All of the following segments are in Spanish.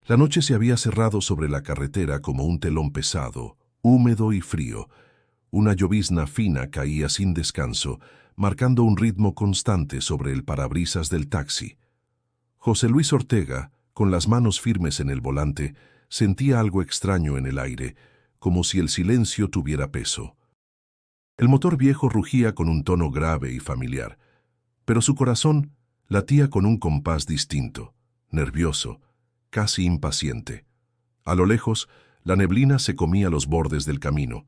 La noche se había cerrado sobre la carretera como un telón pesado, húmedo y frío. Una llovizna fina caía sin descanso, marcando un ritmo constante sobre el parabrisas del taxi. José Luis Ortega, con las manos firmes en el volante, sentía algo extraño en el aire, como si el silencio tuviera peso. El motor viejo rugía con un tono grave y familiar, pero su corazón latía con un compás distinto, nervioso, casi impaciente. A lo lejos, la neblina se comía los bordes del camino,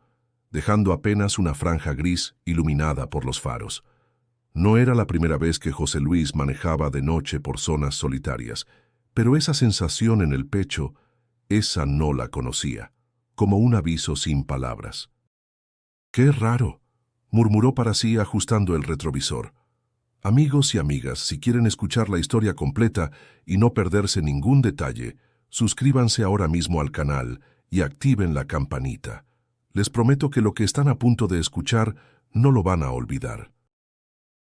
dejando apenas una franja gris iluminada por los faros. No era la primera vez que José Luis manejaba de noche por zonas solitarias, pero esa sensación en el pecho, esa no la conocía, como un aviso sin palabras. «¡Qué raro!», murmuró para sí ajustando el retrovisor. Amigos y amigas, si quieren escuchar la historia completa y no perderse ningún detalle, suscríbanse ahora mismo al canal y activen la campanita. Les prometo que lo que están a punto de escuchar no lo van a olvidar.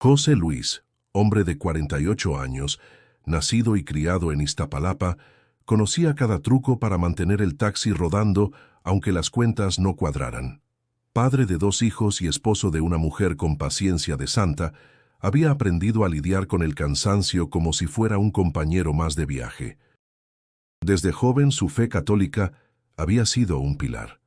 José Luis, hombre de 48 años, nacido y criado en Iztapalapa, conocía cada truco para mantener el taxi rodando aunque las cuentas no cuadraran. Padre de 2 hijos y esposo de una mujer con paciencia de santa, había aprendido a lidiar con el cansancio como si fuera un compañero más de viaje. Desde joven su fe católica había sido un pilar.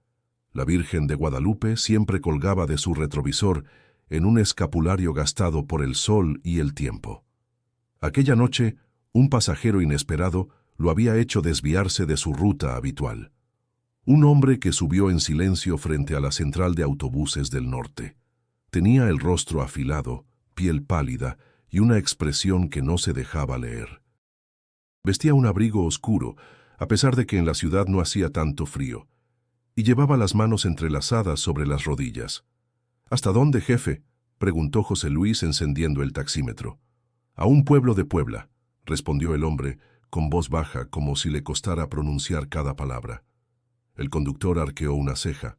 La Virgen de Guadalupe siempre colgaba de su retrovisor en un escapulario gastado por el sol y el tiempo. Aquella noche, un pasajero inesperado lo había hecho desviarse de su ruta habitual. Un hombre que subió en silencio frente a la central de autobuses del norte. Tenía el rostro afilado, piel pálida y una expresión que no se dejaba leer. Vestía un abrigo oscuro, a pesar de que en la ciudad no hacía tanto frío, y llevaba las manos entrelazadas sobre las rodillas. «¿Hasta dónde, jefe?», preguntó José Luis encendiendo el taxímetro. «A un pueblo de Puebla», respondió el hombre, con voz baja como si le costara pronunciar cada palabra. El conductor arqueó una ceja.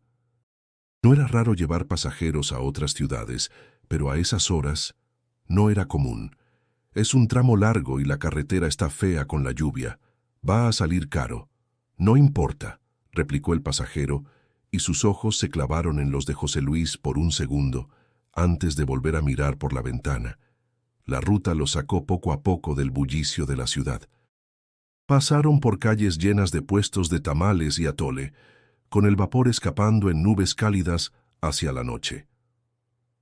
No era raro llevar pasajeros a otras ciudades, pero a esas horas no era común. «Es un tramo largo y la carretera está fea con la lluvia. Va a salir caro». «No importa», replicó el pasajero, y sus ojos se clavaron en los de José Luis por un segundo, antes de volver a mirar por la ventana. La ruta los sacó poco a poco del bullicio de la ciudad. Pasaron por calles llenas de puestos de tamales y atole, con el vapor escapando en nubes cálidas hacia la noche.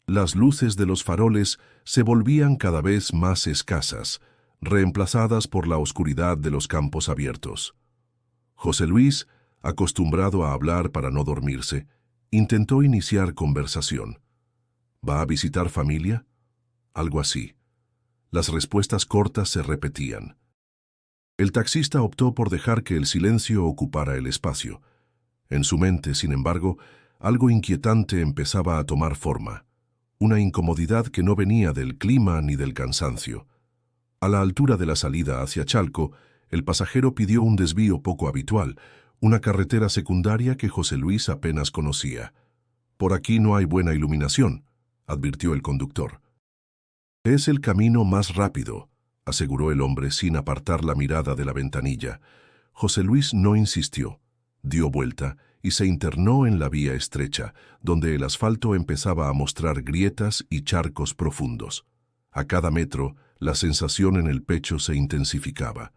Las luces de los faroles se volvían cada vez más escasas, reemplazadas por la oscuridad de los campos abiertos. José Luis, acostumbrado a hablar para no dormirse, intentó iniciar conversación. «¿Va a visitar familia?», algo así. Las respuestas cortas se repetían. El taxista optó por dejar que el silencio ocupara el espacio. En su mente, sin embargo, algo inquietante empezaba a tomar forma. Una incomodidad que no venía del clima ni del cansancio. A la altura de la salida hacia Chalco, el pasajero pidió un desvío poco habitual, una carretera secundaria que José Luis apenas conocía. «Por aquí no hay buena iluminación», advirtió el conductor. «Es el camino más rápido», aseguró el hombre sin apartar la mirada de la ventanilla. José Luis no insistió. Dio vuelta y se internó en la vía estrecha, donde el asfalto empezaba a mostrar grietas y charcos profundos. A cada metro, la sensación en el pecho se intensificaba.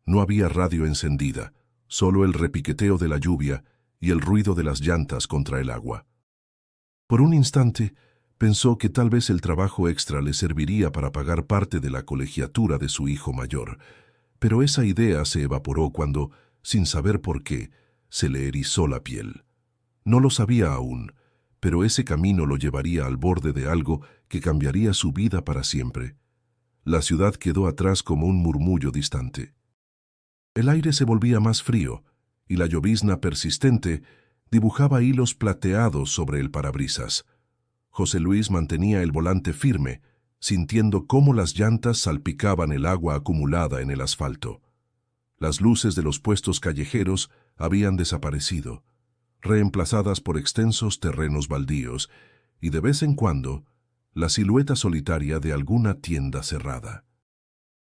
No había radio encendida, solo el repiqueteo de la lluvia y el ruido de las llantas contra el agua. Por un instante, pensó que tal vez el trabajo extra le serviría para pagar parte de la colegiatura de su hijo mayor, pero esa idea se evaporó cuando, sin saber por qué, se le erizó la piel. No lo sabía aún, pero ese camino lo llevaría al borde de algo que cambiaría su vida para siempre. La ciudad quedó atrás como un murmullo distante. El aire se volvía más frío, y la llovizna persistente dibujaba hilos plateados sobre el parabrisas. José Luis mantenía el volante firme, sintiendo cómo las llantas salpicaban el agua acumulada en el asfalto. Las luces de los puestos callejeros habían desaparecido, reemplazadas por extensos terrenos baldíos, y de vez en cuando, la silueta solitaria de alguna tienda cerrada.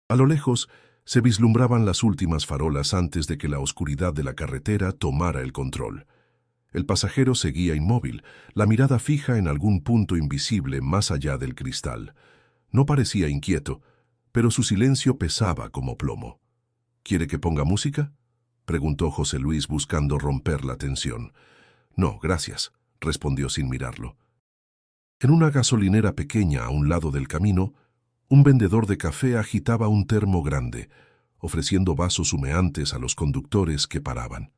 A lo lejos, Se vislumbraban las últimas farolas antes de que la oscuridad de la carretera tomara el control. El pasajero seguía inmóvil, la mirada fija en algún punto invisible más allá del cristal. No parecía inquieto, pero su silencio pesaba como plomo. ¿Quiere que ponga música?, preguntó José Luis buscando romper la tensión. No, gracias, respondió sin mirarlo. En una gasolinera pequeña a un lado del camino, un vendedor de café agitaba un termo grande, ofreciendo vasos humeantes a los conductores que paraban.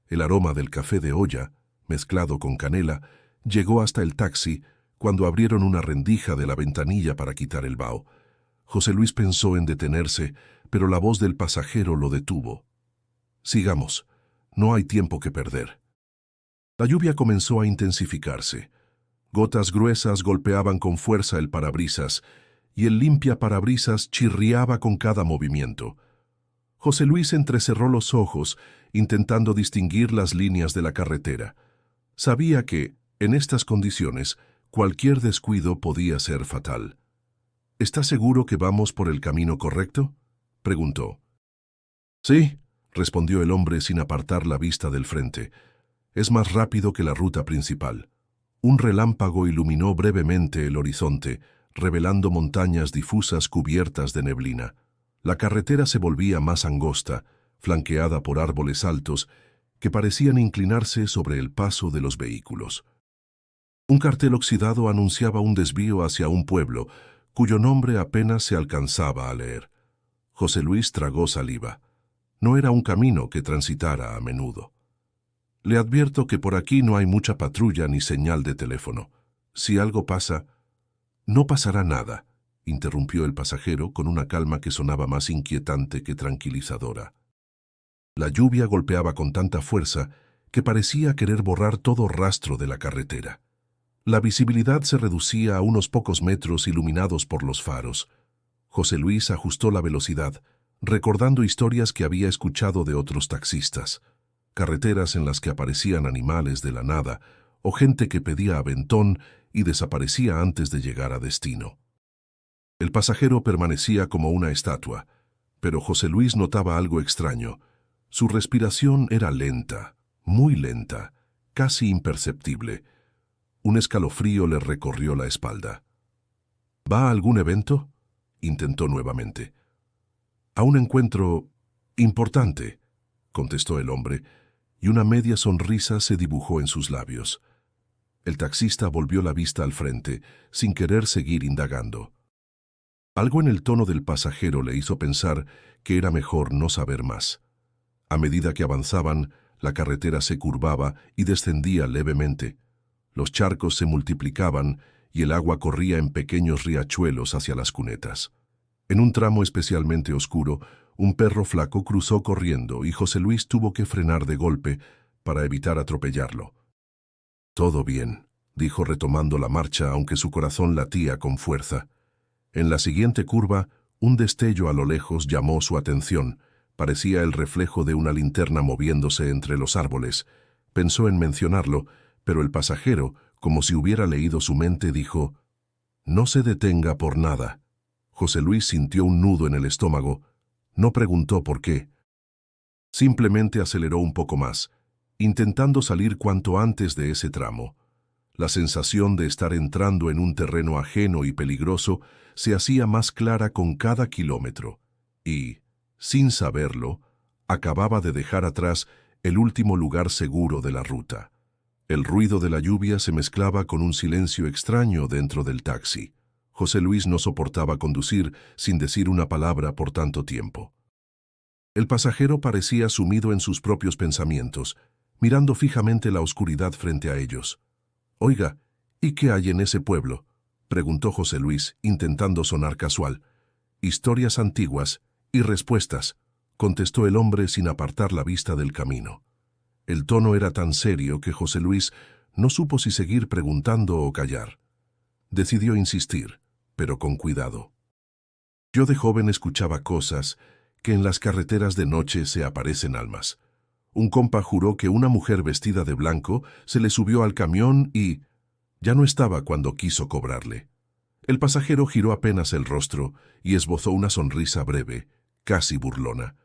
El aroma del café de olla, mezclado con canela, llegó hasta el taxi cuando abrieron una rendija de la ventanilla para quitar el vaho. José Luis pensó en detenerse, pero la voz del pasajero lo detuvo. Sigamos, no hay tiempo que perder. La lluvia comenzó a intensificarse. Gotas gruesas golpeaban con fuerza el parabrisas, y el limpiaparabrisas chirriaba con cada movimiento. José Luis entrecerró los ojos, intentando distinguir las líneas de la carretera. Sabía que, en estas condiciones, cualquier descuido podía ser fatal. ¿Está seguro que vamos por el camino correcto?, preguntó. Sí, respondió el hombre sin apartar la vista del frente. Es más rápido que la ruta principal. Un relámpago iluminó brevemente el horizonte, revelando montañas difusas cubiertas de neblina. La carretera se volvía más angosta, flanqueada por árboles altos que parecían inclinarse sobre el paso de los vehículos. Un cartel oxidado anunciaba un desvío hacia un pueblo, cuyo nombre apenas se alcanzaba a leer. José Luis tragó saliva. No era un camino que transitara a menudo. Le advierto que por aquí no hay mucha patrulla ni señal de teléfono. Si algo pasa... No pasará nada, interrumpió el pasajero con una calma que sonaba más inquietante que tranquilizadora. La lluvia golpeaba con tanta fuerza que parecía querer borrar todo rastro de la carretera. La visibilidad se reducía a unos pocos metros iluminados por los faros. José Luis ajustó la velocidad, recordando historias que había escuchado de otros taxistas. Carreteras en las que aparecían animales de la nada o gente que pedía aventón y desaparecía antes de llegar a destino. El pasajero permanecía como una estatua, pero José Luis notaba algo extraño. Su respiración era lenta, muy lenta, casi imperceptible. Un escalofrío le recorrió la espalda. ¿Va a algún evento?, intentó nuevamente. A un encuentro importante, contestó el hombre, y una media sonrisa se dibujó en sus labios. El taxista volvió la vista al frente, sin querer seguir indagando. Algo en el tono del pasajero le hizo pensar que era mejor no saber más. A medida que avanzaban, la carretera se curvaba y descendía levemente. Los charcos se multiplicaban y el agua corría en pequeños riachuelos hacia las cunetas. En un tramo especialmente oscuro, un perro flaco cruzó corriendo y José Luis tuvo que frenar de golpe para evitar atropellarlo. «Todo bien», dijo retomando la marcha, aunque su corazón latía con fuerza. En la siguiente curva, un destello a lo lejos llamó su atención. Parecía el reflejo de una linterna moviéndose entre los árboles. Pensó en mencionarlo, pero el pasajero, como si hubiera leído su mente, dijo: «No se detenga por nada». José Luis sintió un nudo en el estómago. No preguntó por qué. Simplemente aceleró un poco más, intentando salir cuanto antes de ese tramo. La sensación de estar entrando en un terreno ajeno y peligroso se hacía más clara con cada kilómetro, y, sin saberlo, acababa de dejar atrás el último lugar seguro de la ruta. El ruido de la lluvia se mezclaba con un silencio extraño dentro del taxi. José Luis no soportaba conducir sin decir una palabra por tanto tiempo. El pasajero parecía sumido en sus propios pensamientos, mirando fijamente la oscuridad frente a ellos. «Oiga, ¿y qué hay en ese pueblo?», preguntó José Luis, intentando sonar casual. «Historias antiguas y respuestas», contestó el hombre sin apartar la vista del camino. El tono era tan serio que José Luis no supo si seguir preguntando o callar. Decidió insistir, pero con cuidado. «Yo de joven escuchaba cosas, que en las carreteras de noche se aparecen almas. Un compa juró que una mujer vestida de blanco se le subió al camión y ya no estaba cuando quiso cobrarle». El pasajero giró apenas el rostro y esbozó una sonrisa breve, casi burlona.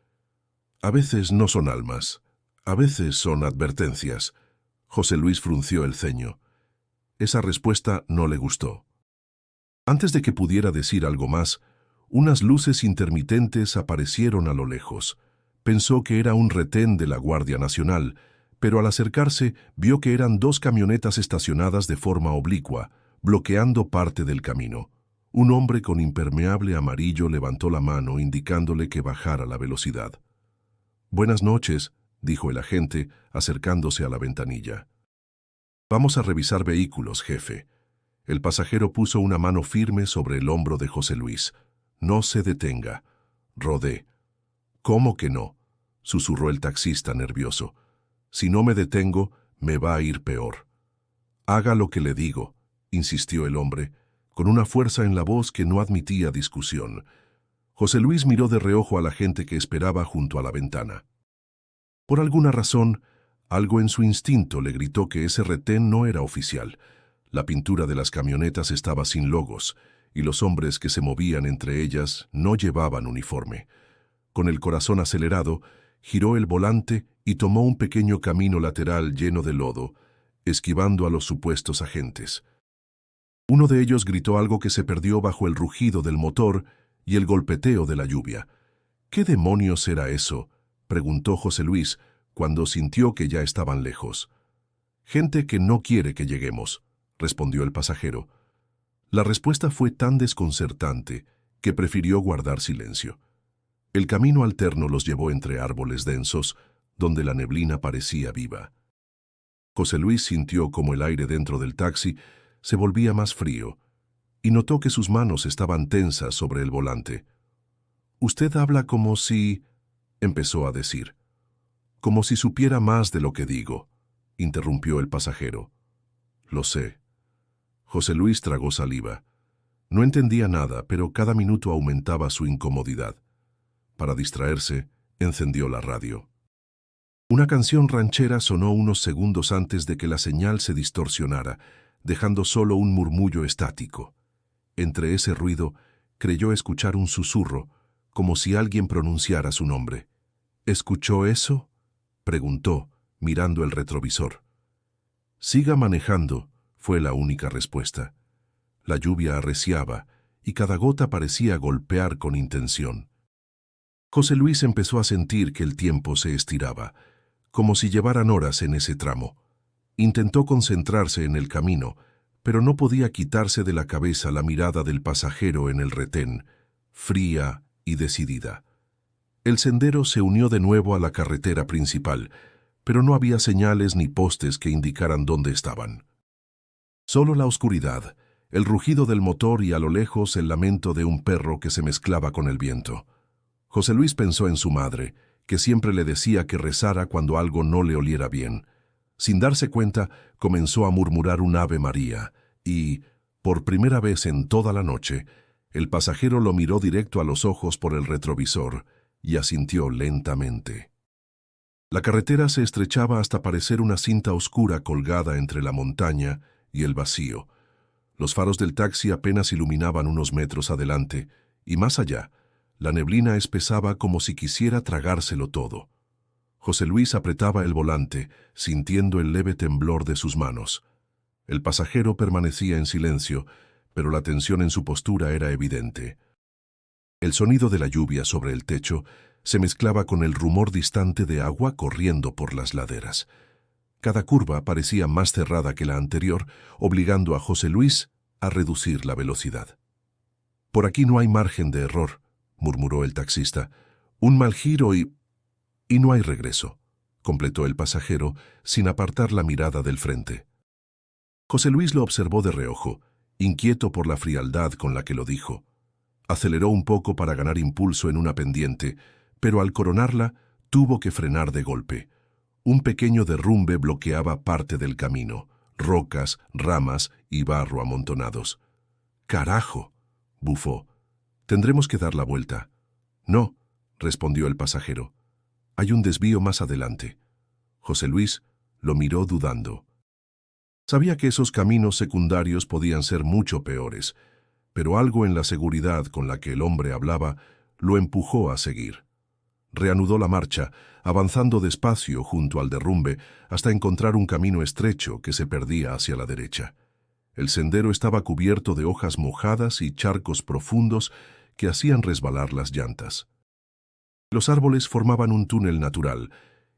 A veces no son almas, a veces son advertencias. José Luis frunció el ceño. Esa respuesta no le gustó. Antes de que pudiera decir algo más, unas luces intermitentes aparecieron a lo lejos. Pensó que era un retén de la Guardia Nacional, pero al acercarse vio que eran 2 camionetas estacionadas de forma oblicua, bloqueando parte del camino. Un hombre con impermeable amarillo levantó la mano indicándole que bajara la velocidad. «Buenas noches», dijo el agente, acercándose a la ventanilla. «Vamos a revisar vehículos, jefe». El pasajero puso una mano firme sobre el hombro de José Luis. «No se detenga». Rodé. «¿Cómo que no?», susurró el taxista nervioso. «Si no me detengo, me va a ir peor». «Haga lo que le digo», insistió el hombre, con una fuerza en la voz que no admitía discusión. José Luis miró de reojo a la gente que esperaba junto a la ventana. Por alguna razón, algo en su instinto le gritó que ese retén no era oficial. La pintura de las camionetas estaba sin logos, y los hombres que se movían entre ellas no llevaban uniforme. Con el corazón acelerado, giró el volante y tomó un pequeño camino lateral lleno de lodo, esquivando a los supuestos agentes. Uno de ellos gritó algo que se perdió bajo el rugido del motor y el golpeteo de la lluvia. «¿Qué demonios era eso?», preguntó José Luis cuando sintió que ya estaban lejos. «Gente que no quiere que lleguemos», respondió el pasajero. La respuesta fue tan desconcertante que prefirió guardar silencio. El camino alterno los llevó entre árboles densos, donde la neblina parecía viva. José Luis sintió como el aire dentro del taxi se volvía más frío, y notó que sus manos estaban tensas sobre el volante. «Usted habla como si…», empezó a decir. «Como si supiera más de lo que digo», interrumpió el pasajero. «Lo sé». José Luis tragó saliva. No entendía nada, pero cada minuto aumentaba su incomodidad. Para distraerse, encendió la radio. Una canción ranchera sonó unos segundos antes de que la señal se distorsionara, dejando solo un murmullo estático. Entre ese ruido, creyó escuchar un susurro, como si alguien pronunciara su nombre. «¿Escuchó eso?», preguntó, mirando el retrovisor. «Siga manejando», fue la única respuesta. La lluvia arreciaba, y cada gota parecía golpear con intención. José Luis empezó a sentir que el tiempo se estiraba, como si llevaran horas en ese tramo. Intentó concentrarse en el camino, pero no podía quitarse de la cabeza la mirada del pasajero en el retén, fría y decidida. El sendero se unió de nuevo a la carretera principal, pero no había señales ni postes que indicaran dónde estaban. Solo la oscuridad, el rugido del motor y a lo lejos el lamento de un perro que se mezclaba con el viento. José Luis pensó en su madre, que siempre le decía que rezara cuando algo no le oliera bien. Sin darse cuenta, comenzó a murmurar un Ave María y, por primera vez en toda la noche, el pasajero lo miró directo a los ojos por el retrovisor y asintió lentamente. La carretera se estrechaba hasta parecer una cinta oscura colgada entre la montaña y el vacío. Los faros del taxi apenas iluminaban unos metros adelante, y más allá, la neblina espesaba como si quisiera tragárselo todo. José Luis apretaba el volante, sintiendo el leve temblor de sus manos. El pasajero permanecía en silencio, pero la tensión en su postura era evidente. El sonido de la lluvia sobre el techo se mezclaba con el rumor distante de agua corriendo por las laderas. Cada curva parecía más cerrada que la anterior, obligando a José Luis a reducir la velocidad. «Por aquí no hay margen de error», murmuró el taxista. «Un mal giro y no hay regreso», completó el pasajero sin apartar la mirada del frente. José Luis lo observó de reojo, inquieto por la frialdad con la que lo dijo. Aceleró un poco para ganar impulso en una pendiente, pero al coronarla tuvo que frenar de golpe. Un pequeño derrumbe bloqueaba parte del camino, rocas, ramas y barro amontonados. «¡Carajo!», bufó. «Tendremos que dar la vuelta». «No», respondió el pasajero. «Hay un desvío más adelante». José Luis lo miró dudando. Sabía que esos caminos secundarios podían ser mucho peores, pero algo en la seguridad con la que el hombre hablaba lo empujó a seguir. Reanudó la marcha, avanzando despacio junto al derrumbe hasta encontrar un camino estrecho que se perdía hacia la derecha. El sendero estaba cubierto de hojas mojadas y charcos profundos que hacían resbalar las llantas. Los árboles formaban un túnel natural,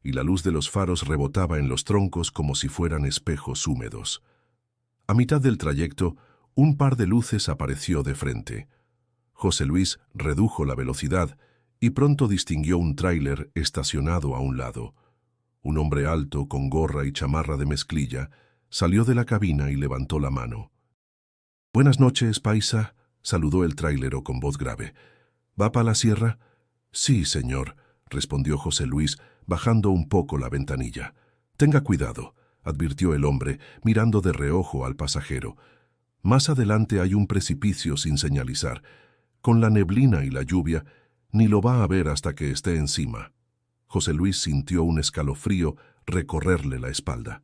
y la luz de los faros rebotaba en los troncos como si fueran espejos húmedos. A mitad del trayecto, un par de luces apareció de frente. José Luis redujo la velocidad y pronto distinguió un tráiler estacionado a un lado. Un hombre alto, con gorra y chamarra de mezclilla, salió de la cabina y levantó la mano. «Buenas noches, paisa», saludó el tráilero con voz grave. «¿Va para la sierra?» «Sí, señor», respondió José Luis, bajando un poco la ventanilla. «Tenga cuidado», advirtió el hombre, mirando de reojo al pasajero. «Más adelante hay un precipicio sin señalizar. Con la neblina y la lluvia, ni lo va a ver hasta que esté encima». José Luis sintió un escalofrío recorrerle la espalda.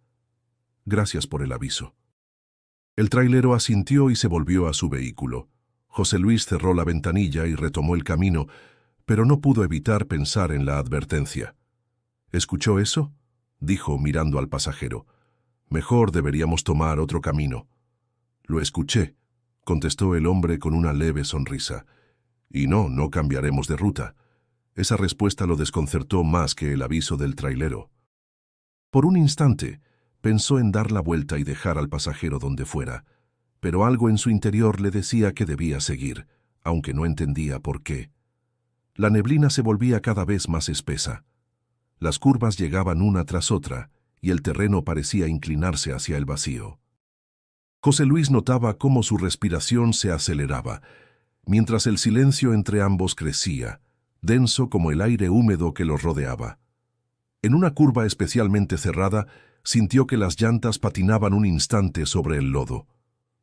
«Gracias por el aviso». El trailero asintió y se volvió a su vehículo. José Luis cerró la ventanilla y retomó el camino, pero no pudo evitar pensar en la advertencia. «¿Escuchó eso?», dijo mirando al pasajero. «Mejor deberíamos tomar otro camino». «Lo escuché», contestó el hombre con una leve sonrisa. «Y no cambiaremos de ruta». Esa respuesta lo desconcertó más que el aviso del trailero. Por un instante, pensó en dar la vuelta y dejar al pasajero donde fuera, pero algo en su interior le decía que debía seguir, aunque no entendía por qué. La neblina se volvía cada vez más espesa. Las curvas llegaban una tras otra, y el terreno parecía inclinarse hacia el vacío. José Luis notaba cómo su respiración se aceleraba, mientras el silencio entre ambos crecía, denso como el aire húmedo que los rodeaba. En una curva especialmente cerrada, sintió que las llantas patinaban un instante sobre el lodo.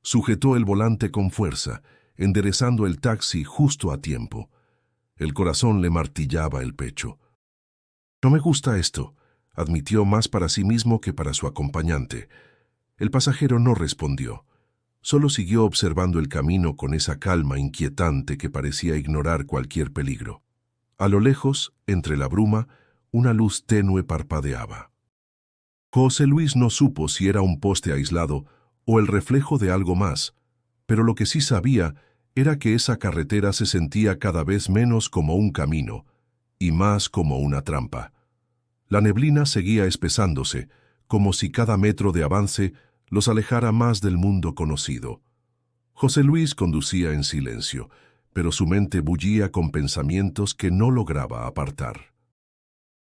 Sujetó el volante con fuerza, enderezando el taxi justo a tiempo. El corazón le martillaba el pecho. «No me gusta esto», admitió más para sí mismo que para su acompañante. El pasajero no respondió. Solo siguió observando el camino con esa calma inquietante que parecía ignorar cualquier peligro. A lo lejos, entre la bruma, una luz tenue parpadeaba. José Luis no supo si era un poste aislado o el reflejo de algo más, pero lo que sí sabía era que esa carretera se sentía cada vez menos como un camino y más como una trampa. La neblina seguía espesándose, como si cada metro de avance los alejara más del mundo conocido. José Luis conducía en silencio, pero su mente bullía con pensamientos que no lograba apartar.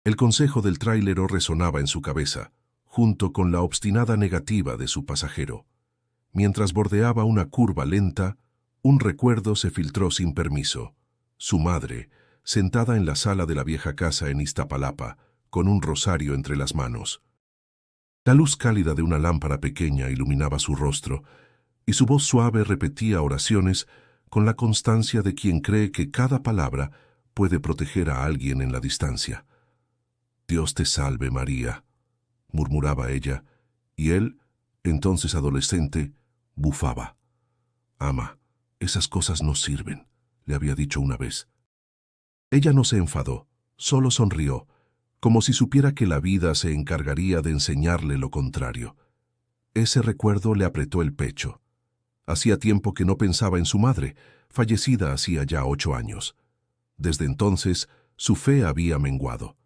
El consejo del tráilero resonaba en su cabeza, junto con la obstinada negativa de su pasajero. Mientras bordeaba una curva lenta, un recuerdo se filtró sin permiso. Su madre, sentada en la sala de la vieja casa en Iztapalapa, con un rosario entre las manos. La luz cálida de una lámpara pequeña iluminaba su rostro, y su voz suave repetía oraciones con la constancia de quien cree que cada palabra puede proteger a alguien en la distancia. «Dios te salve, María», murmuraba ella, y él, entonces adolescente, bufaba. «Ama, esas cosas no sirven», le había dicho una vez. Ella no se enfadó, solo sonrió, como si supiera que la vida se encargaría de enseñarle lo contrario. Ese recuerdo le apretó el pecho. Hacía tiempo que no pensaba en su madre, fallecida hacía ya 8 años. Desde entonces, su fe había menguado.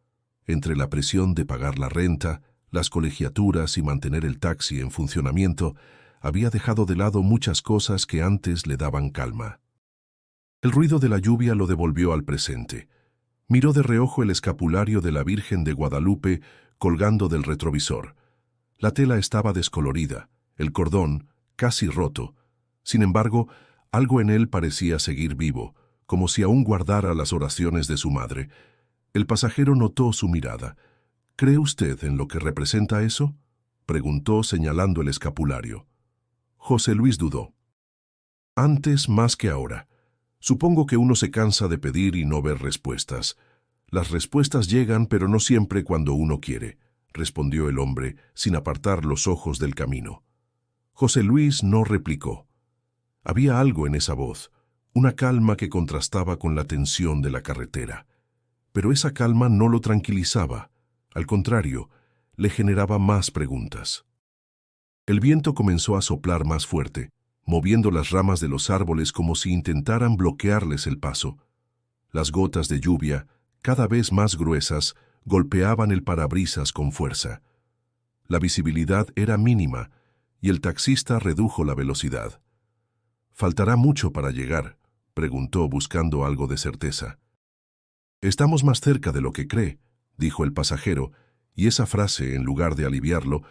Entre la presión de pagar la renta, las colegiaturas y mantener el taxi en funcionamiento, había dejado de lado muchas cosas que antes le daban calma. El ruido de la lluvia lo devolvió al presente. Miró de reojo el escapulario de la Virgen de Guadalupe colgando del retrovisor. La tela estaba descolorida, el cordón casi roto. Sin embargo, algo en él parecía seguir vivo, como si aún guardara las oraciones de su madre. El pasajero notó su mirada. «¿Cree usted en lo que representa eso?», preguntó señalando el escapulario. José Luis dudó. «Antes más que ahora. Supongo que uno se cansa de pedir y no ver respuestas. Las respuestas llegan, pero no siempre cuando uno quiere», respondió el hombre, sin apartar los ojos del camino. José Luis no replicó. Había algo en esa voz, una calma que contrastaba con la tensión de la carretera. Pero esa calma no lo tranquilizaba, al contrario, le generaba más preguntas. El viento comenzó a soplar más fuerte, moviendo las ramas de los árboles como si intentaran bloquearles el paso. Las gotas de lluvia, cada vez más gruesas, golpeaban el parabrisas con fuerza. La visibilidad era mínima y el taxista redujo la velocidad. «¿Faltará mucho para llegar?», preguntó buscando algo de certeza. «Estamos más cerca de lo que cree», dijo el pasajero, y esa frase, en lugar de aliviarlo,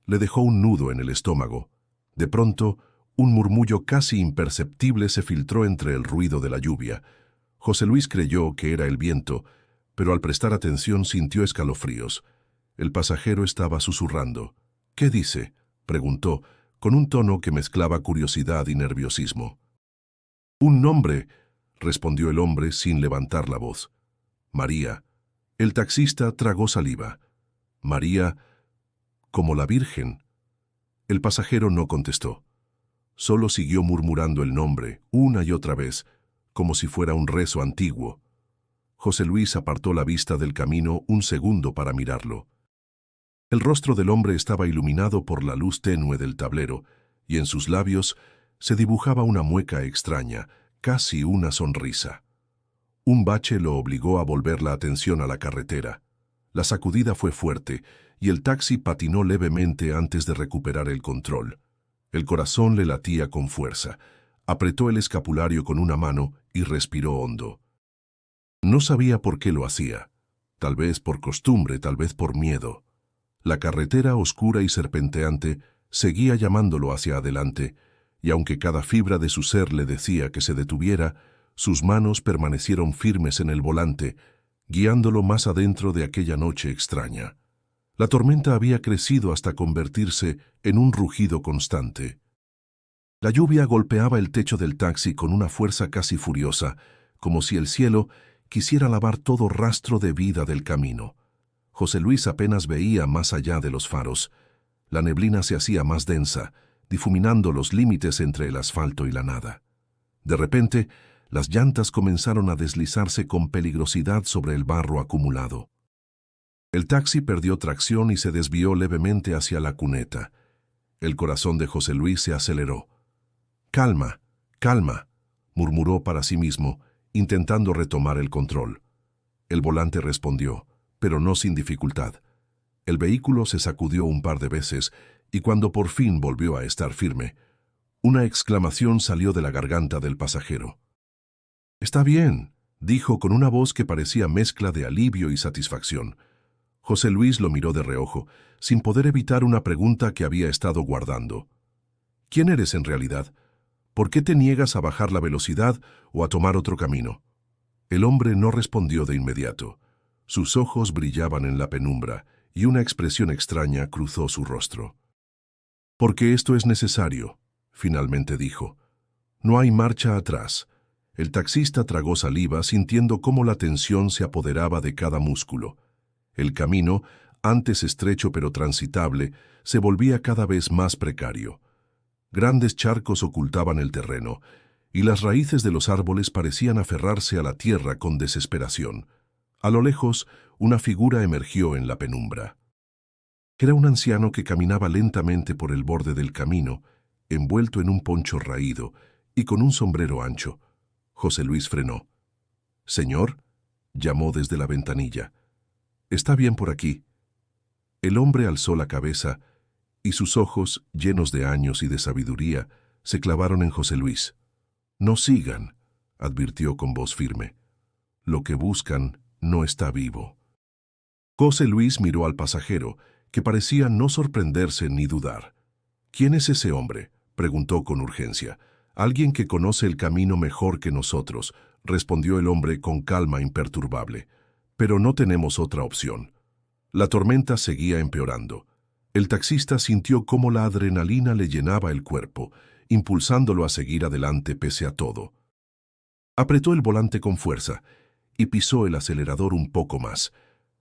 le dejó un nudo en el estómago. De pronto, un murmullo casi imperceptible se filtró entre el ruido de la lluvia. José Luis creyó que era el viento, pero al prestar atención sintió escalofríos. El pasajero estaba susurrando. «¿Qué dice?», preguntó, con un tono que mezclaba curiosidad y nerviosismo. «Un nombre», respondió el hombre sin levantar la voz. «María». El taxista tragó saliva. «María, como la Virgen». El pasajero no contestó. Solo siguió murmurando el nombre, una y otra vez, como si fuera un rezo antiguo. José Luis apartó la vista del camino un segundo para mirarlo. El rostro del hombre estaba iluminado por la luz tenue del tablero, y en sus labios se dibujaba una mueca extraña, casi una sonrisa. Un bache lo obligó a volver la atención a la carretera. La sacudida fue fuerte, y el taxi patinó levemente antes de recuperar el control. El corazón le latía con fuerza. Apretó el escapulario con una mano y respiró hondo. No sabía por qué lo hacía. Tal vez por costumbre, tal vez por miedo. La carretera oscura y serpenteante seguía llamándolo hacia adelante, y aunque cada fibra de su ser le decía que se detuviera, sus manos permanecieron firmes en el volante, guiándolo más adentro de aquella noche extraña. La tormenta había crecido hasta convertirse en un rugido constante. La lluvia golpeaba el techo del taxi con una fuerza casi furiosa, como si el cielo quisiera lavar todo rastro de vida del camino. José Luis apenas veía más allá de los faros. La neblina se hacía más densa, difuminando los límites entre el asfalto y la nada. De repente, las llantas comenzaron a deslizarse con peligrosidad sobre el barro acumulado. El taxi perdió tracción y se desvió levemente hacia la cuneta. El corazón de José Luis se aceleró. «Calma, calma», murmuró para sí mismo, intentando retomar el control. El volante respondió, pero no sin dificultad. El vehículo se sacudió un par de veces y cuando por fin volvió a estar firme, una exclamación salió de la garganta del pasajero. «Está bien», dijo con una voz que parecía mezcla de alivio y satisfacción. José Luis lo miró de reojo, sin poder evitar una pregunta que había estado guardando. «¿Quién eres en realidad? ¿Por qué te niegas a bajar la velocidad o a tomar otro camino?» El hombre no respondió de inmediato. Sus ojos brillaban en la penumbra y una expresión extraña cruzó su rostro. «Porque esto es necesario», finalmente dijo. «No hay marcha atrás». El taxista tragó saliva sintiendo cómo la tensión se apoderaba de cada músculo. El camino, antes estrecho pero transitable, se volvía cada vez más precario. Grandes charcos ocultaban el terreno, y las raíces de los árboles parecían aferrarse a la tierra con desesperación. A lo lejos, una figura emergió en la penumbra. Era un anciano que caminaba lentamente por el borde del camino, envuelto en un poncho raído y con un sombrero ancho. José Luis frenó. «Señor», llamó desde la ventanilla. «Está bien por aquí». El hombre alzó la cabeza y sus ojos, llenos de años y de sabiduría, se clavaron en José Luis. «No sigan», advirtió con voz firme. «Lo que buscan no está vivo». José Luis miró al pasajero, que parecía no sorprenderse ni dudar. «¿Quién es ese hombre?», preguntó con urgencia. «Alguien que conoce el camino mejor que nosotros», respondió el hombre con calma imperturbable. «Pero no tenemos otra opción». La tormenta seguía empeorando. El taxista sintió cómo la adrenalina le llenaba el cuerpo, impulsándolo a seguir adelante pese a todo. Apretó el volante con fuerza y pisó el acelerador un poco más.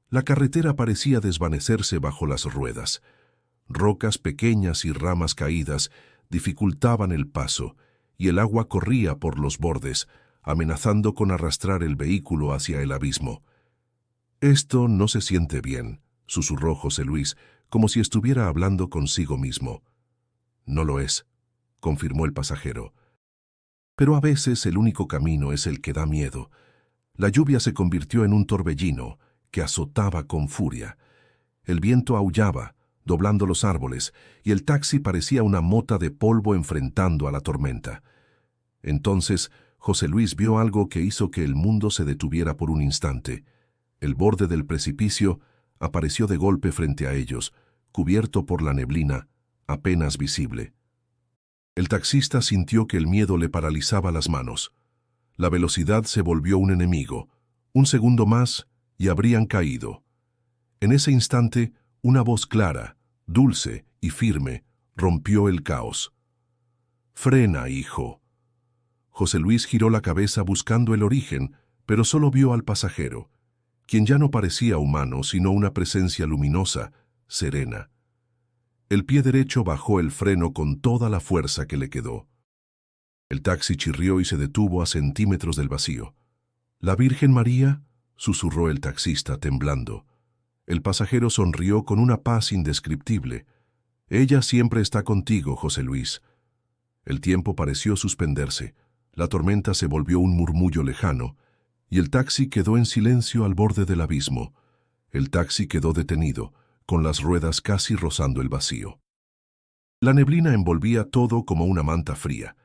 La carretera parecía desvanecerse bajo las ruedas. Rocas pequeñas y ramas caídas dificultaban el paso, y el agua corría por los bordes, amenazando con arrastrar el vehículo hacia el abismo. «Esto no se siente bien», susurró José Luis, como si estuviera hablando consigo mismo. «No lo es», confirmó el pasajero. «Pero a veces el único camino es el que da miedo». La lluvia se convirtió en un torbellino que azotaba con furia. El viento aullaba, doblando los árboles, y el taxi parecía una mota de polvo enfrentando a la tormenta. Entonces, José Luis vio algo que hizo que el mundo se detuviera por un instante. El borde del precipicio apareció de golpe frente a ellos, cubierto por la neblina, apenas visible. El taxista sintió que el miedo le paralizaba las manos. La velocidad se volvió un enemigo. Un segundo más y habrían caído. En ese instante, una voz clara, dulce y firme rompió el caos. «Frena, hijo». José Luis giró la cabeza buscando el origen, pero solo vio al pasajero, quien ya no parecía humano, sino una presencia luminosa, serena. El pie derecho bajó el freno con toda la fuerza que le quedó. El taxi chirrió y se detuvo a centímetros del vacío. «¿La Virgen María?», susurró el taxista, temblando. El pasajero sonrió con una paz indescriptible. «Ella siempre está contigo, José Luis». El tiempo pareció suspenderse. La tormenta se volvió un murmullo lejano, y el taxi quedó en silencio al borde del abismo. El taxi quedó detenido, con las ruedas casi rozando el vacío. La neblina envolvía todo como una manta fría,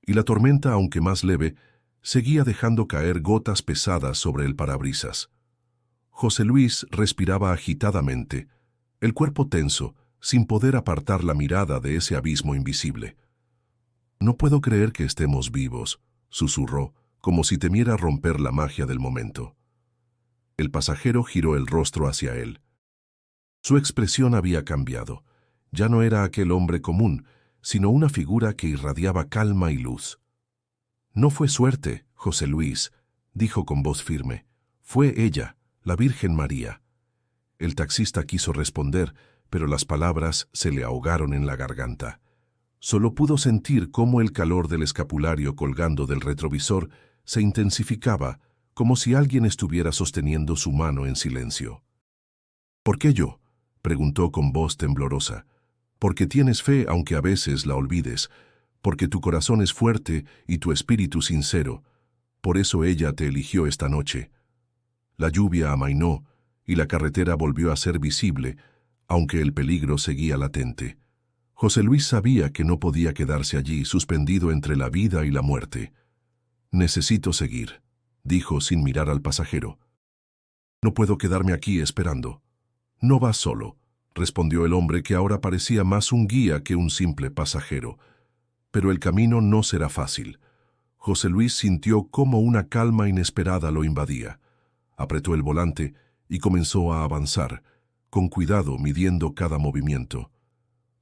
y la tormenta, aunque más leve, seguía dejando caer gotas pesadas sobre el parabrisas. José Luis respiraba agitadamente, el cuerpo tenso, sin poder apartar la mirada de ese abismo invisible. «No puedo creer que estemos vivos», susurró, como si temiera romper la magia del momento. El pasajero giró el rostro hacia él. Su expresión había cambiado. Ya no era aquel hombre común, sino una figura que irradiaba calma y luz. «No fue suerte, José Luis», dijo con voz firme. «Fue ella, la Virgen María». El taxista quiso responder, pero las palabras se le ahogaron en la garganta. Solo pudo sentir cómo el calor del escapulario colgando del retrovisor se intensificaba, como si alguien estuviera sosteniendo su mano en silencio. «¿Por qué yo?», preguntó con voz temblorosa. «Porque tienes fe aunque a veces la olvides, porque tu corazón es fuerte y tu espíritu sincero. Por eso ella te eligió esta noche». La lluvia amainó y la carretera volvió a ser visible, aunque el peligro seguía latente. José Luis sabía que no podía quedarse allí suspendido entre la vida y la muerte. «Necesito seguir», dijo sin mirar al pasajero. «No puedo quedarme aquí esperando». «No vas solo», respondió el hombre, que ahora parecía más un guía que un simple pasajero. «Pero el camino no será fácil». José Luis sintió cómo una calma inesperada lo invadía. Apretó el volante y comenzó a avanzar, con cuidado midiendo cada movimiento.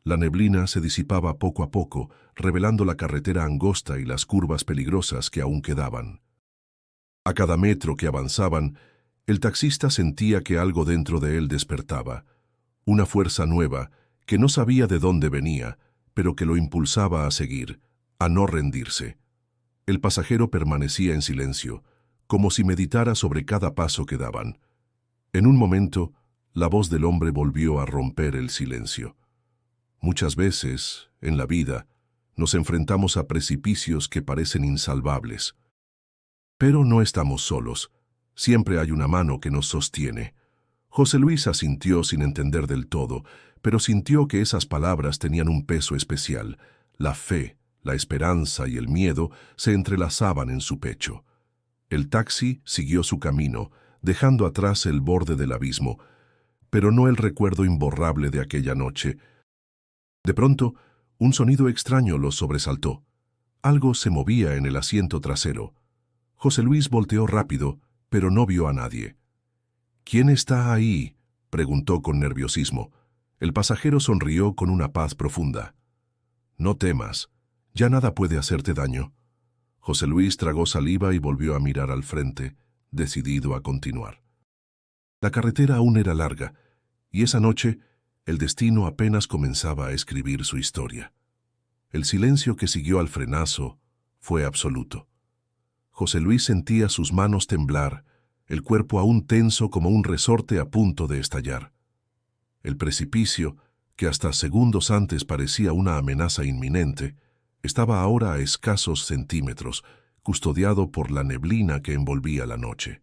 La neblina se disipaba poco a poco, revelando la carretera angosta y las curvas peligrosas que aún quedaban. A cada metro que avanzaban, el taxista sentía que algo dentro de él despertaba, una fuerza nueva que no sabía de dónde venía, pero que lo impulsaba a seguir, a no rendirse. El pasajero permanecía en silencio, como si meditara sobre cada paso que daban. En un momento, la voz del hombre volvió a romper el silencio. «Muchas veces, en la vida, nos enfrentamos a precipicios que parecen insalvables. Pero no estamos solos. Siempre hay una mano que nos sostiene». José Luis asintió sin entender del todo, pero sintió que esas palabras tenían un peso especial. La fe, la esperanza y el miedo se entrelazaban en su pecho. El taxi siguió su camino, dejando atrás el borde del abismo, pero no el recuerdo imborrable de aquella noche. De pronto, un sonido extraño los sobresaltó. Algo se movía en el asiento trasero. José Luis volteó rápido, pero no vio a nadie. «¿Quién está ahí?», preguntó con nerviosismo. El pasajero sonrió con una paz profunda. «No temas, ya nada puede hacerte daño». José Luis tragó saliva y volvió a mirar al frente, decidido a continuar. La carretera aún era larga, y esa noche el destino apenas comenzaba a escribir su historia. El silencio que siguió al frenazo fue absoluto. José Luis sentía sus manos temblar, el cuerpo aún tenso como un resorte a punto de estallar. El precipicio, que hasta segundos antes parecía una amenaza inminente, estaba ahora a escasos centímetros, custodiado por la neblina que envolvía la noche.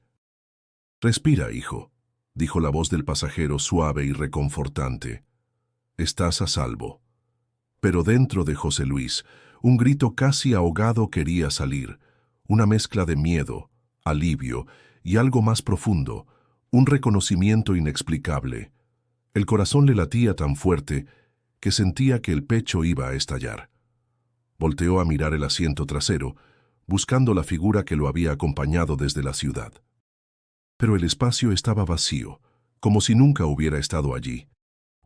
«Respira, hijo», dijo la voz del pasajero suave y reconfortante. «Estás a salvo». Pero dentro de José Luis, un grito casi ahogado quería salir, una mezcla de miedo, alivio y algo más profundo, un reconocimiento inexplicable. El corazón le latía tan fuerte que sentía que el pecho iba a estallar. Volteó a mirar el asiento trasero, buscando la figura que lo había acompañado desde la ciudad. Pero el espacio estaba vacío, como si nunca hubiera estado allí.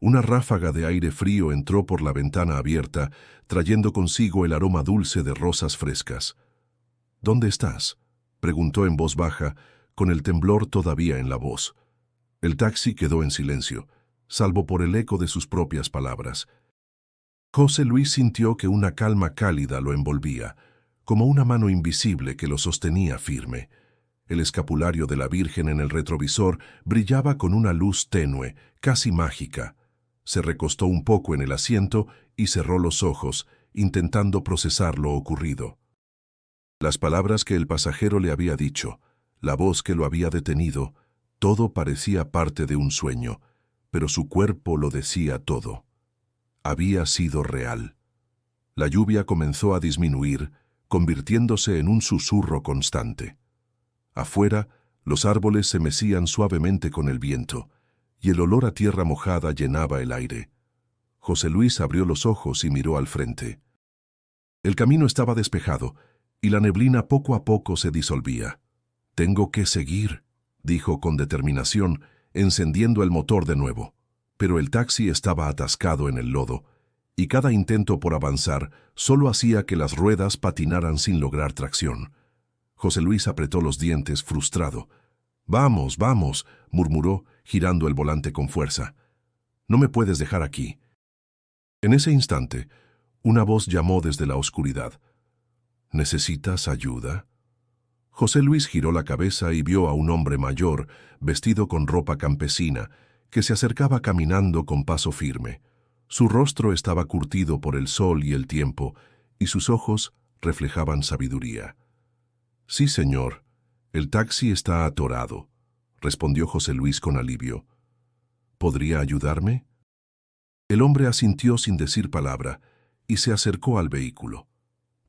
Una ráfaga de aire frío entró por la ventana abierta, trayendo consigo el aroma dulce de rosas frescas. «¿Dónde estás?», preguntó en voz baja, con el temblor todavía en la voz. El taxi quedó en silencio, salvo por el eco de sus propias palabras. José Luis sintió que una calma cálida lo envolvía, como una mano invisible que lo sostenía firme. El escapulario de la Virgen en el retrovisor brillaba con una luz tenue, casi mágica. Se recostó un poco en el asiento y cerró los ojos, intentando procesar lo ocurrido. Las palabras que el pasajero le había dicho, la voz que lo había detenido, todo parecía parte de un sueño, pero su cuerpo lo decía todo. Había sido real. La lluvia comenzó a disminuir, convirtiéndose en un susurro constante. Afuera, los árboles se mecían suavemente con el viento, y el olor a tierra mojada llenaba el aire. José Luis abrió los ojos y miró al frente. El camino estaba despejado, y la neblina poco a poco se disolvía. «Tengo que seguir», dijo con determinación, encendiendo el motor de nuevo. Pero el taxi estaba atascado en el lodo, y cada intento por avanzar solo hacía que las ruedas patinaran sin lograr tracción. José Luis apretó los dientes, frustrado. «Vamos, vamos», murmuró, girando el volante con fuerza. «No me puedes dejar aquí». En ese instante, una voz llamó desde la oscuridad. «¿Necesitas ayuda?». José Luis giró la cabeza y vio a un hombre mayor, vestido con ropa campesina, que se acercaba caminando con paso firme. Su rostro estaba curtido por el sol y el tiempo, y sus ojos reflejaban sabiduría. «Sí, señor, el taxi está atorado», respondió José Luis con alivio. «¿Podría ayudarme?». El hombre asintió sin decir palabra y se acercó al vehículo.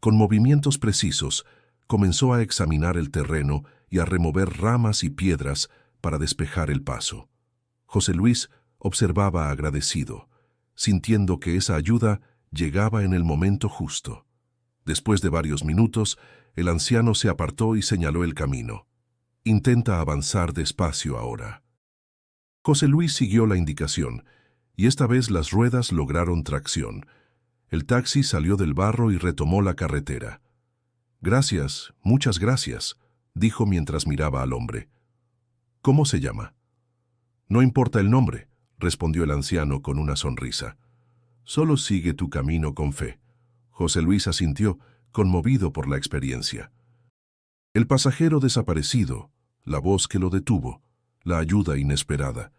Con movimientos precisos, comenzó a examinar el terreno y a remover ramas y piedras para despejar el paso. José Luis observaba agradecido, sintiendo que esa ayuda llegaba en el momento justo. Después de varios minutos, el anciano se apartó y señaló el camino. «Intenta avanzar despacio ahora». José Luis siguió la indicación, y esta vez las ruedas lograron tracción. El taxi salió del barro y retomó la carretera. «Gracias, muchas gracias», dijo mientras miraba al hombre. «¿Cómo se llama?». «No importa el nombre», respondió el anciano con una sonrisa. «Solo sigue tu camino con fe». José Luis asintió, conmovido por la experiencia. El pasajero desaparecido, la voz que lo detuvo, la ayuda inesperada.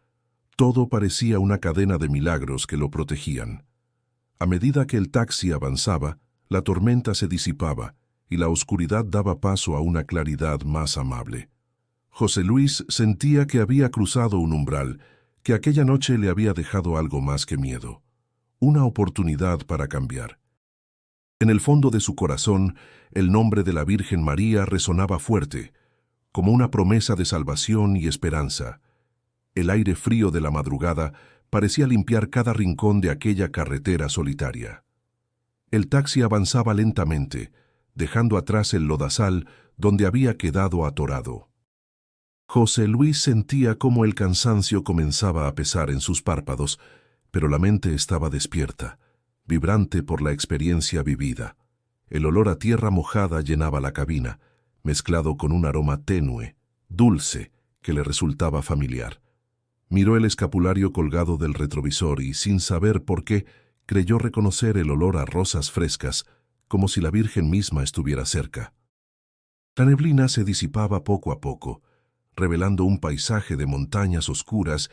Todo parecía una cadena de milagros que lo protegían. A medida que el taxi avanzaba, la tormenta se disipaba y la oscuridad daba paso a una claridad más amable. José Luis sentía que había cruzado un umbral, que aquella noche le había dejado algo más que miedo, una oportunidad para cambiar. En el fondo de su corazón, el nombre de la Virgen María resonaba fuerte, como una promesa de salvación y esperanza. El aire frío de la madrugada parecía limpiar cada rincón de aquella carretera solitaria. El taxi avanzaba lentamente, dejando atrás el lodazal donde había quedado atorado. José Luis sentía cómo el cansancio comenzaba a pesar en sus párpados, pero la mente estaba despierta, vibrante por la experiencia vivida. El olor a tierra mojada llenaba la cabina, mezclado con un aroma tenue, dulce, que le resultaba familiar. Miró el escapulario colgado del retrovisor y, sin saber por qué, creyó reconocer el olor a rosas frescas, como si la Virgen misma estuviera cerca. La neblina se disipaba poco a poco, revelando un paisaje de montañas oscuras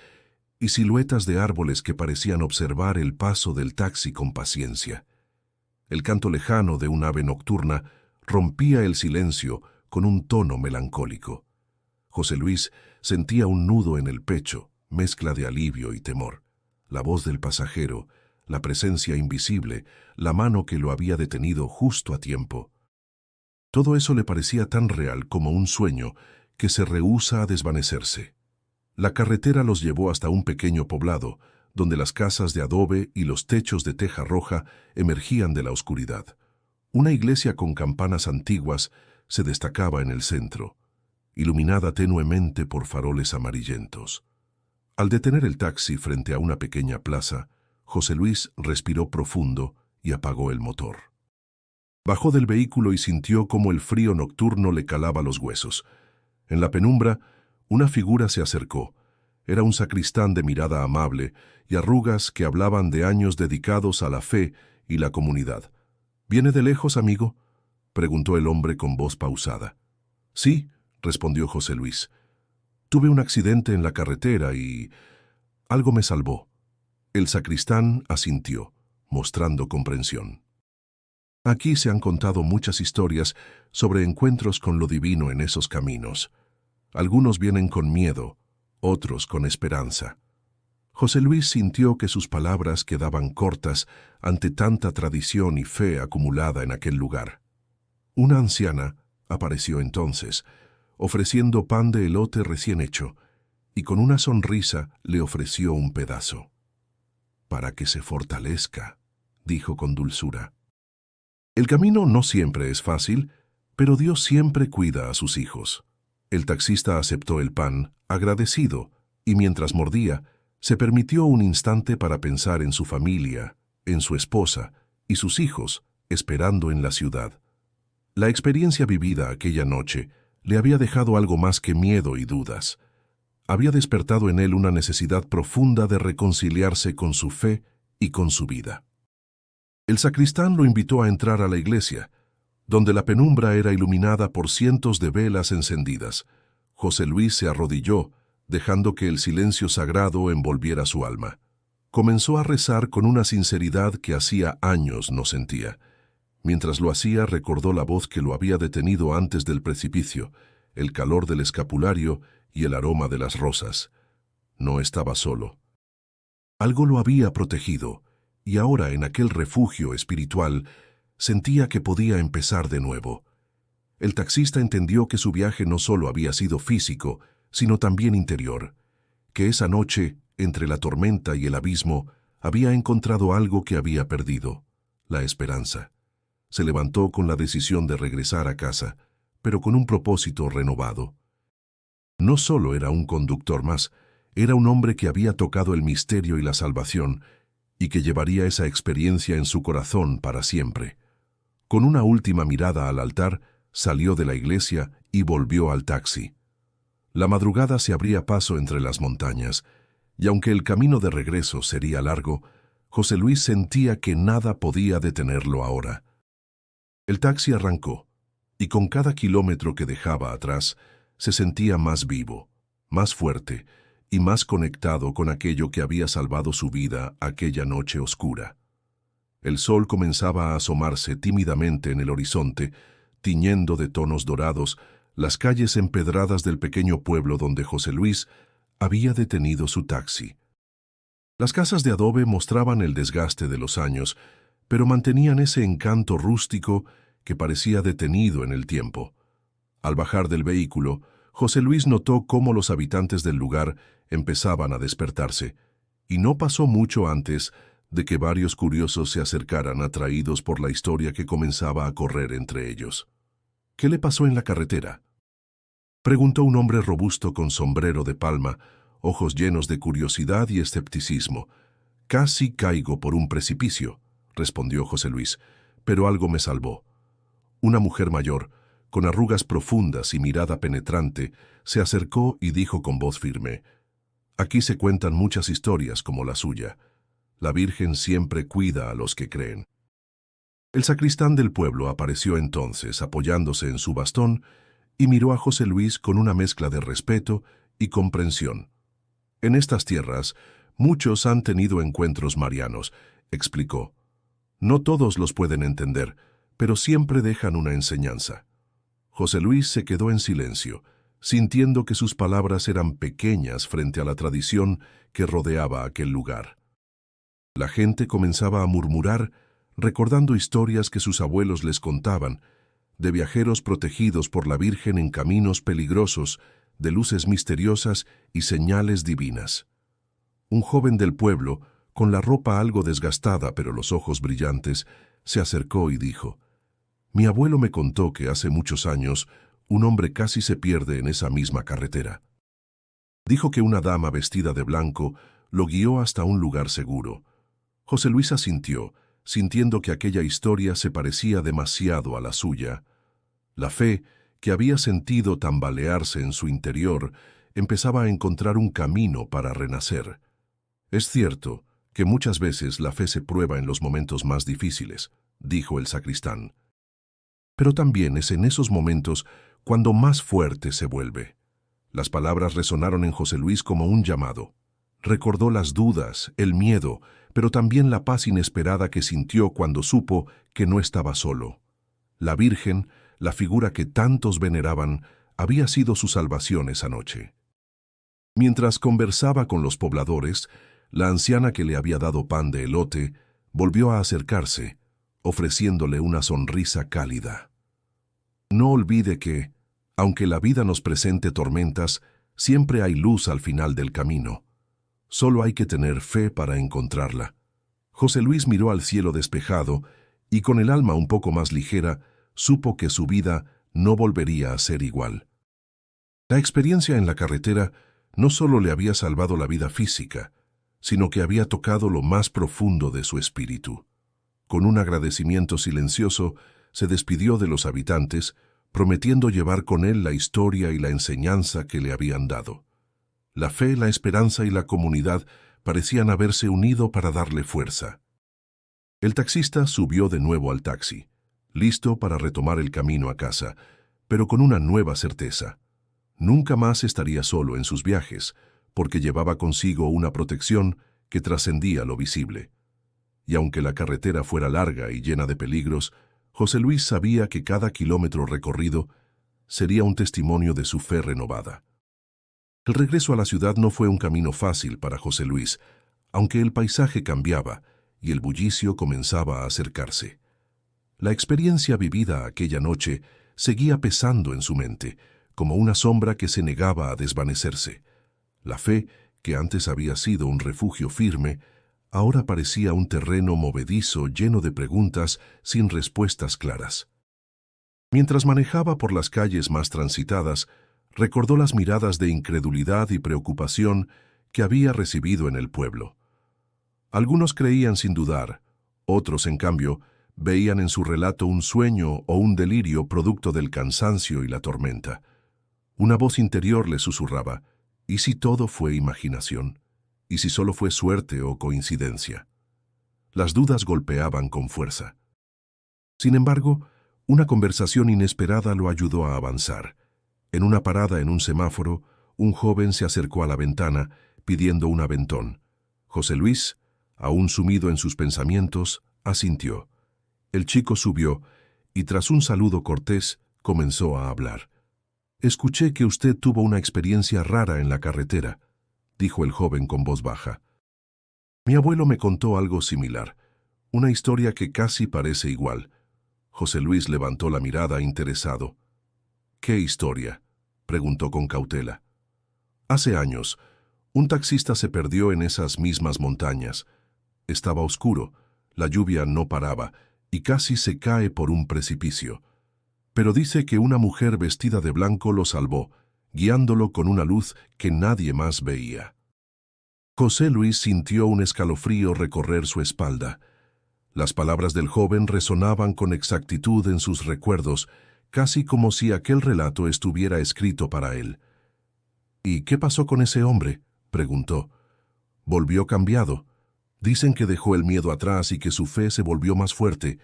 y siluetas de árboles que parecían observar el paso del taxi con paciencia. El canto lejano de un ave nocturna rompía el silencio con un tono melancólico. José Luis sentía un nudo en el pecho, mezcla de alivio y temor. La voz del pasajero, la presencia invisible, la mano que lo había detenido justo a tiempo. Todo eso le parecía tan real como un sueño que se rehúsa a desvanecerse. La carretera los llevó hasta un pequeño poblado, donde las casas de adobe y los techos de teja roja emergían de la oscuridad. Una iglesia con campanas antiguas se destacaba en el centro, iluminada tenuemente por faroles amarillentos. Al detener el taxi frente a una pequeña plaza, José Luis respiró profundo y apagó el motor. Bajó del vehículo y sintió cómo el frío nocturno le calaba los huesos. En la penumbra, una figura se acercó. Era un sacristán de mirada amable y arrugas que hablaban de años dedicados a la fe y la comunidad. «¿Viene de lejos, amigo?», preguntó el hombre con voz pausada. «Sí», respondió José Luis. «Tuve un accidente en la carretera y algo me salvó». El sacristán asintió, mostrando comprensión. Aquí se han contado muchas historias sobre encuentros con lo divino en esos caminos. Algunos vienen con miedo, otros con esperanza. José Luis sintió que sus palabras quedaban cortas ante tanta tradición y fe acumulada en aquel lugar. Una anciana apareció entonces, ofreciendo pan de elote recién hecho, y con una sonrisa le ofreció un pedazo. «Para que se fortalezca», dijo con dulzura. El camino no siempre es fácil, pero Dios siempre cuida a sus hijos. El taxista aceptó el pan, agradecido, y mientras mordía, se permitió un instante para pensar en su familia, en su esposa y sus hijos, esperando en la ciudad. La experiencia vivida aquella noche le había dejado algo más que miedo y dudas. Había despertado en él una necesidad profunda de reconciliarse con su fe y con su vida. El sacristán lo invitó a entrar a la iglesia, donde la penumbra era iluminada por cientos de velas encendidas. José Luis se arrodilló, dejando que el silencio sagrado envolviera su alma. Comenzó a rezar con una sinceridad que hacía años no sentía. Mientras lo hacía, recordó la voz que lo había detenido antes del precipicio, el calor del escapulario y el aroma de las rosas. No estaba solo. Algo lo había protegido, y ahora en aquel refugio espiritual sentía que podía empezar de nuevo. El taxista entendió que su viaje no solo había sido físico, sino también interior, que esa noche, entre la tormenta y el abismo, había encontrado algo que había perdido, la esperanza. Se levantó con la decisión de regresar a casa, pero con un propósito renovado. No solo era un conductor más, era un hombre que había tocado el misterio y la salvación, y que llevaría esa experiencia en su corazón para siempre. Con una última mirada al altar, salió de la iglesia y volvió al taxi. La madrugada se abría paso entre las montañas, y aunque el camino de regreso sería largo, José Luis sentía que nada podía detenerlo ahora. El taxi arrancó, y con cada kilómetro que dejaba atrás, se sentía más vivo, más fuerte y más conectado con aquello que había salvado su vida aquella noche oscura. El sol comenzaba a asomarse tímidamente en el horizonte, tiñendo de tonos dorados las calles empedradas del pequeño pueblo donde José Luis había detenido su taxi. Las casas de adobe mostraban el desgaste de los años, pero mantenían ese encanto rústico que parecía detenido en el tiempo. Al bajar del vehículo, José Luis notó cómo los habitantes del lugar empezaban a despertarse, y no pasó mucho antes de que varios curiosos se acercaran atraídos por la historia que comenzaba a correr entre ellos. «¿Qué le pasó en la carretera?», preguntó un hombre robusto con sombrero de palma, ojos llenos de curiosidad y escepticismo. «Casi caigo por un precipicio», respondió José Luis, «pero algo me salvó». Una mujer mayor, con arrugas profundas y mirada penetrante, se acercó y dijo con voz firme: «Aquí se cuentan muchas historias como la suya. La Virgen siempre cuida a los que creen». El sacristán del pueblo apareció entonces, apoyándose en su bastón, y miró a José Luis con una mezcla de respeto y comprensión. En estas tierras, muchos han tenido encuentros marianos, explicó. No todos los pueden entender, pero siempre dejan una enseñanza. José Luis se quedó en silencio, sintiendo que sus palabras eran pequeñas frente a la tradición que rodeaba aquel lugar. La gente comenzaba a murmurar, recordando historias que sus abuelos les contaban, de viajeros protegidos por la Virgen en caminos peligrosos, de luces misteriosas y señales divinas. Un joven del pueblo, con la ropa algo desgastada pero los ojos brillantes, se acercó y dijo: «Mi abuelo me contó que hace muchos años un hombre casi se pierde en esa misma carretera. Dijo que una dama vestida de blanco lo guió hasta un lugar seguro». José Luis asintió, sintiendo que aquella historia se parecía demasiado a la suya. La fe, que había sentido tambalearse en su interior, empezaba a encontrar un camino para renacer. «Es cierto que muchas veces la fe se prueba en los momentos más difíciles», dijo el sacristán. «Pero también es en esos momentos cuando más fuerte se vuelve». Las palabras resonaron en José Luis como un llamado. Recordó las dudas, el miedo, pero también la paz inesperada que sintió cuando supo que no estaba solo. La Virgen, la figura que tantos veneraban, había sido su salvación esa noche. Mientras conversaba con los pobladores, la anciana que le había dado pan de elote volvió a acercarse, ofreciéndole una sonrisa cálida. «No olvide que, aunque la vida nos presente tormentas, siempre hay luz al final del camino. Solo hay que tener fe para encontrarla». José Luis miró al cielo despejado y con el alma un poco más ligera, supo que su vida no volvería a ser igual. La experiencia en la carretera no solo le había salvado la vida física, sino que había tocado lo más profundo de su espíritu. Con un agradecimiento silencioso, se despidió de los habitantes, prometiendo llevar con él la historia y la enseñanza que le habían dado. La fe, la esperanza y la comunidad parecían haberse unido para darle fuerza. El taxista subió de nuevo al taxi, listo para retomar el camino a casa, pero con una nueva certeza. Nunca más estaría solo en sus viajes, porque llevaba consigo una protección que trascendía lo visible. Y aunque la carretera fuera larga y llena de peligros, José Luis sabía que cada kilómetro recorrido sería un testimonio de su fe renovada. El regreso a la ciudad no fue un camino fácil para José Luis, aunque el paisaje cambiaba y el bullicio comenzaba a acercarse. La experiencia vivida aquella noche seguía pesando en su mente, como una sombra que se negaba a desvanecerse. La fe, que antes había sido un refugio firme, ahora parecía un terreno movedizo lleno de preguntas sin respuestas claras. Mientras manejaba por las calles más transitadas, recordó las miradas de incredulidad y preocupación que había recibido en el pueblo. Algunos creían sin dudar, otros, en cambio, veían en su relato un sueño o un delirio producto del cansancio y la tormenta. Una voz interior le susurraba: ¿y si todo fue imaginación? ¿Y si solo fue suerte o coincidencia? Las dudas golpeaban con fuerza. Sin embargo, una conversación inesperada lo ayudó a avanzar. En una parada en un semáforo, un joven se acercó a la ventana pidiendo un aventón. José Luis, aún sumido en sus pensamientos, asintió. El chico subió y tras un saludo cortés comenzó a hablar. «Escuché que usted tuvo una experiencia rara en la carretera», dijo el joven con voz baja. «Mi abuelo me contó algo similar, una historia que casi parece igual». José Luis levantó la mirada interesado. «¿Qué historia?», preguntó con cautela. «Hace años, un taxista se perdió en esas mismas montañas. Estaba oscuro, la lluvia no paraba y casi se cae por un precipicio. Pero dice que una mujer vestida de blanco lo salvó, guiándolo con una luz que nadie más veía». José Luis sintió un escalofrío recorrer su espalda. Las palabras del joven resonaban con exactitud en sus recuerdos, casi como si aquel relato estuviera escrito para él. «¿Y qué pasó con ese hombre?», preguntó. «Volvió cambiado. Dicen que dejó el miedo atrás y que su fe se volvió más fuerte.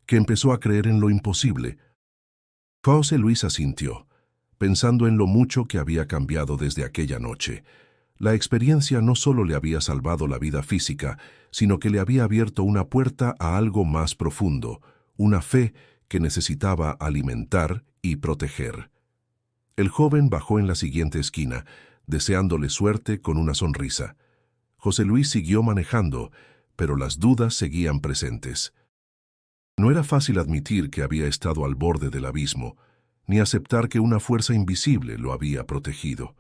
que empezó a creer en lo imposible. José Luis asintió, pensando en lo mucho que había cambiado desde aquella noche. La experiencia no solo le había salvado la vida física, sino que le había abierto una puerta a algo más profundo, una fe que necesitaba alimentar y proteger. El joven bajó en la siguiente esquina, deseándole suerte con una sonrisa. José Luis siguió manejando, pero las dudas seguían presentes. No era fácil admitir que había estado al borde del abismo, ni aceptar que una fuerza invisible lo había protegido.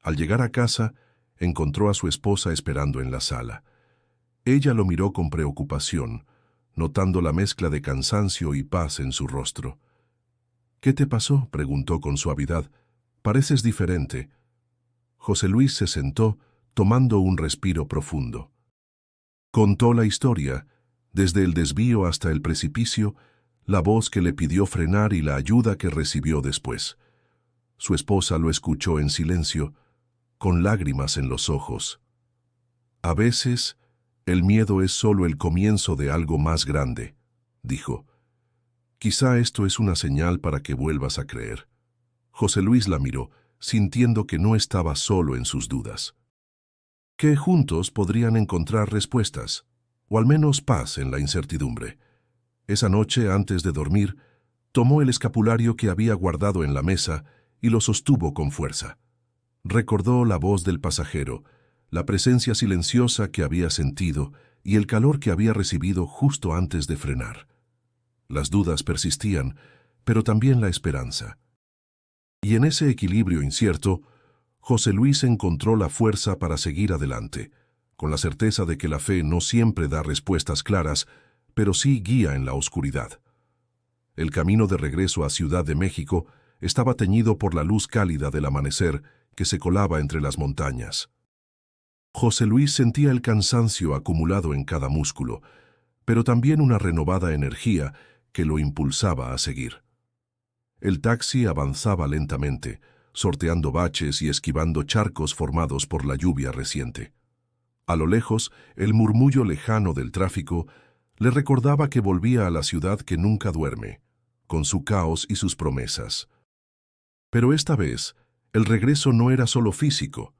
Al llegar a casa, encontró a su esposa esperando en la sala. Ella lo miró con preocupación, notando la mezcla de cansancio y paz en su rostro. «¿Qué te pasó?», preguntó con suavidad. «Pareces diferente». José Luis se sentó, tomando un respiro profundo. Contó la historia, desde el desvío hasta el precipicio, la voz que le pidió frenar y la ayuda que recibió después. Su esposa lo escuchó en silencio, con lágrimas en los ojos. «A veces, el miedo es solo el comienzo de algo más grande», dijo. «Quizá esto es una señal para que vuelvas a creer». José Luis la miró, sintiendo que no estaba solo en sus dudas. Que juntos podrían encontrar respuestas, o al menos paz en la incertidumbre. Esa noche, antes de dormir, tomó el escapulario que había guardado en la mesa y lo sostuvo con fuerza. Recordó la voz del pasajero, la presencia silenciosa que había sentido y el calor que había recibido justo antes de frenar. Las dudas persistían, pero también la esperanza. Y en ese equilibrio incierto, José Luis encontró la fuerza para seguir adelante, con la certeza de que la fe no siempre da respuestas claras, pero sí guía en la oscuridad. El camino de regreso a Ciudad de México estaba teñido por la luz cálida del amanecer que se colaba entre las montañas. José Luis sentía el cansancio acumulado en cada músculo, pero también una renovada energía que lo impulsaba a seguir. El taxi avanzaba lentamente, sorteando baches y esquivando charcos formados por la lluvia reciente. A lo lejos, el murmullo lejano del tráfico le recordaba que volvía a la ciudad que nunca duerme, con su caos y sus promesas. Pero esta vez, el regreso no era solo físico,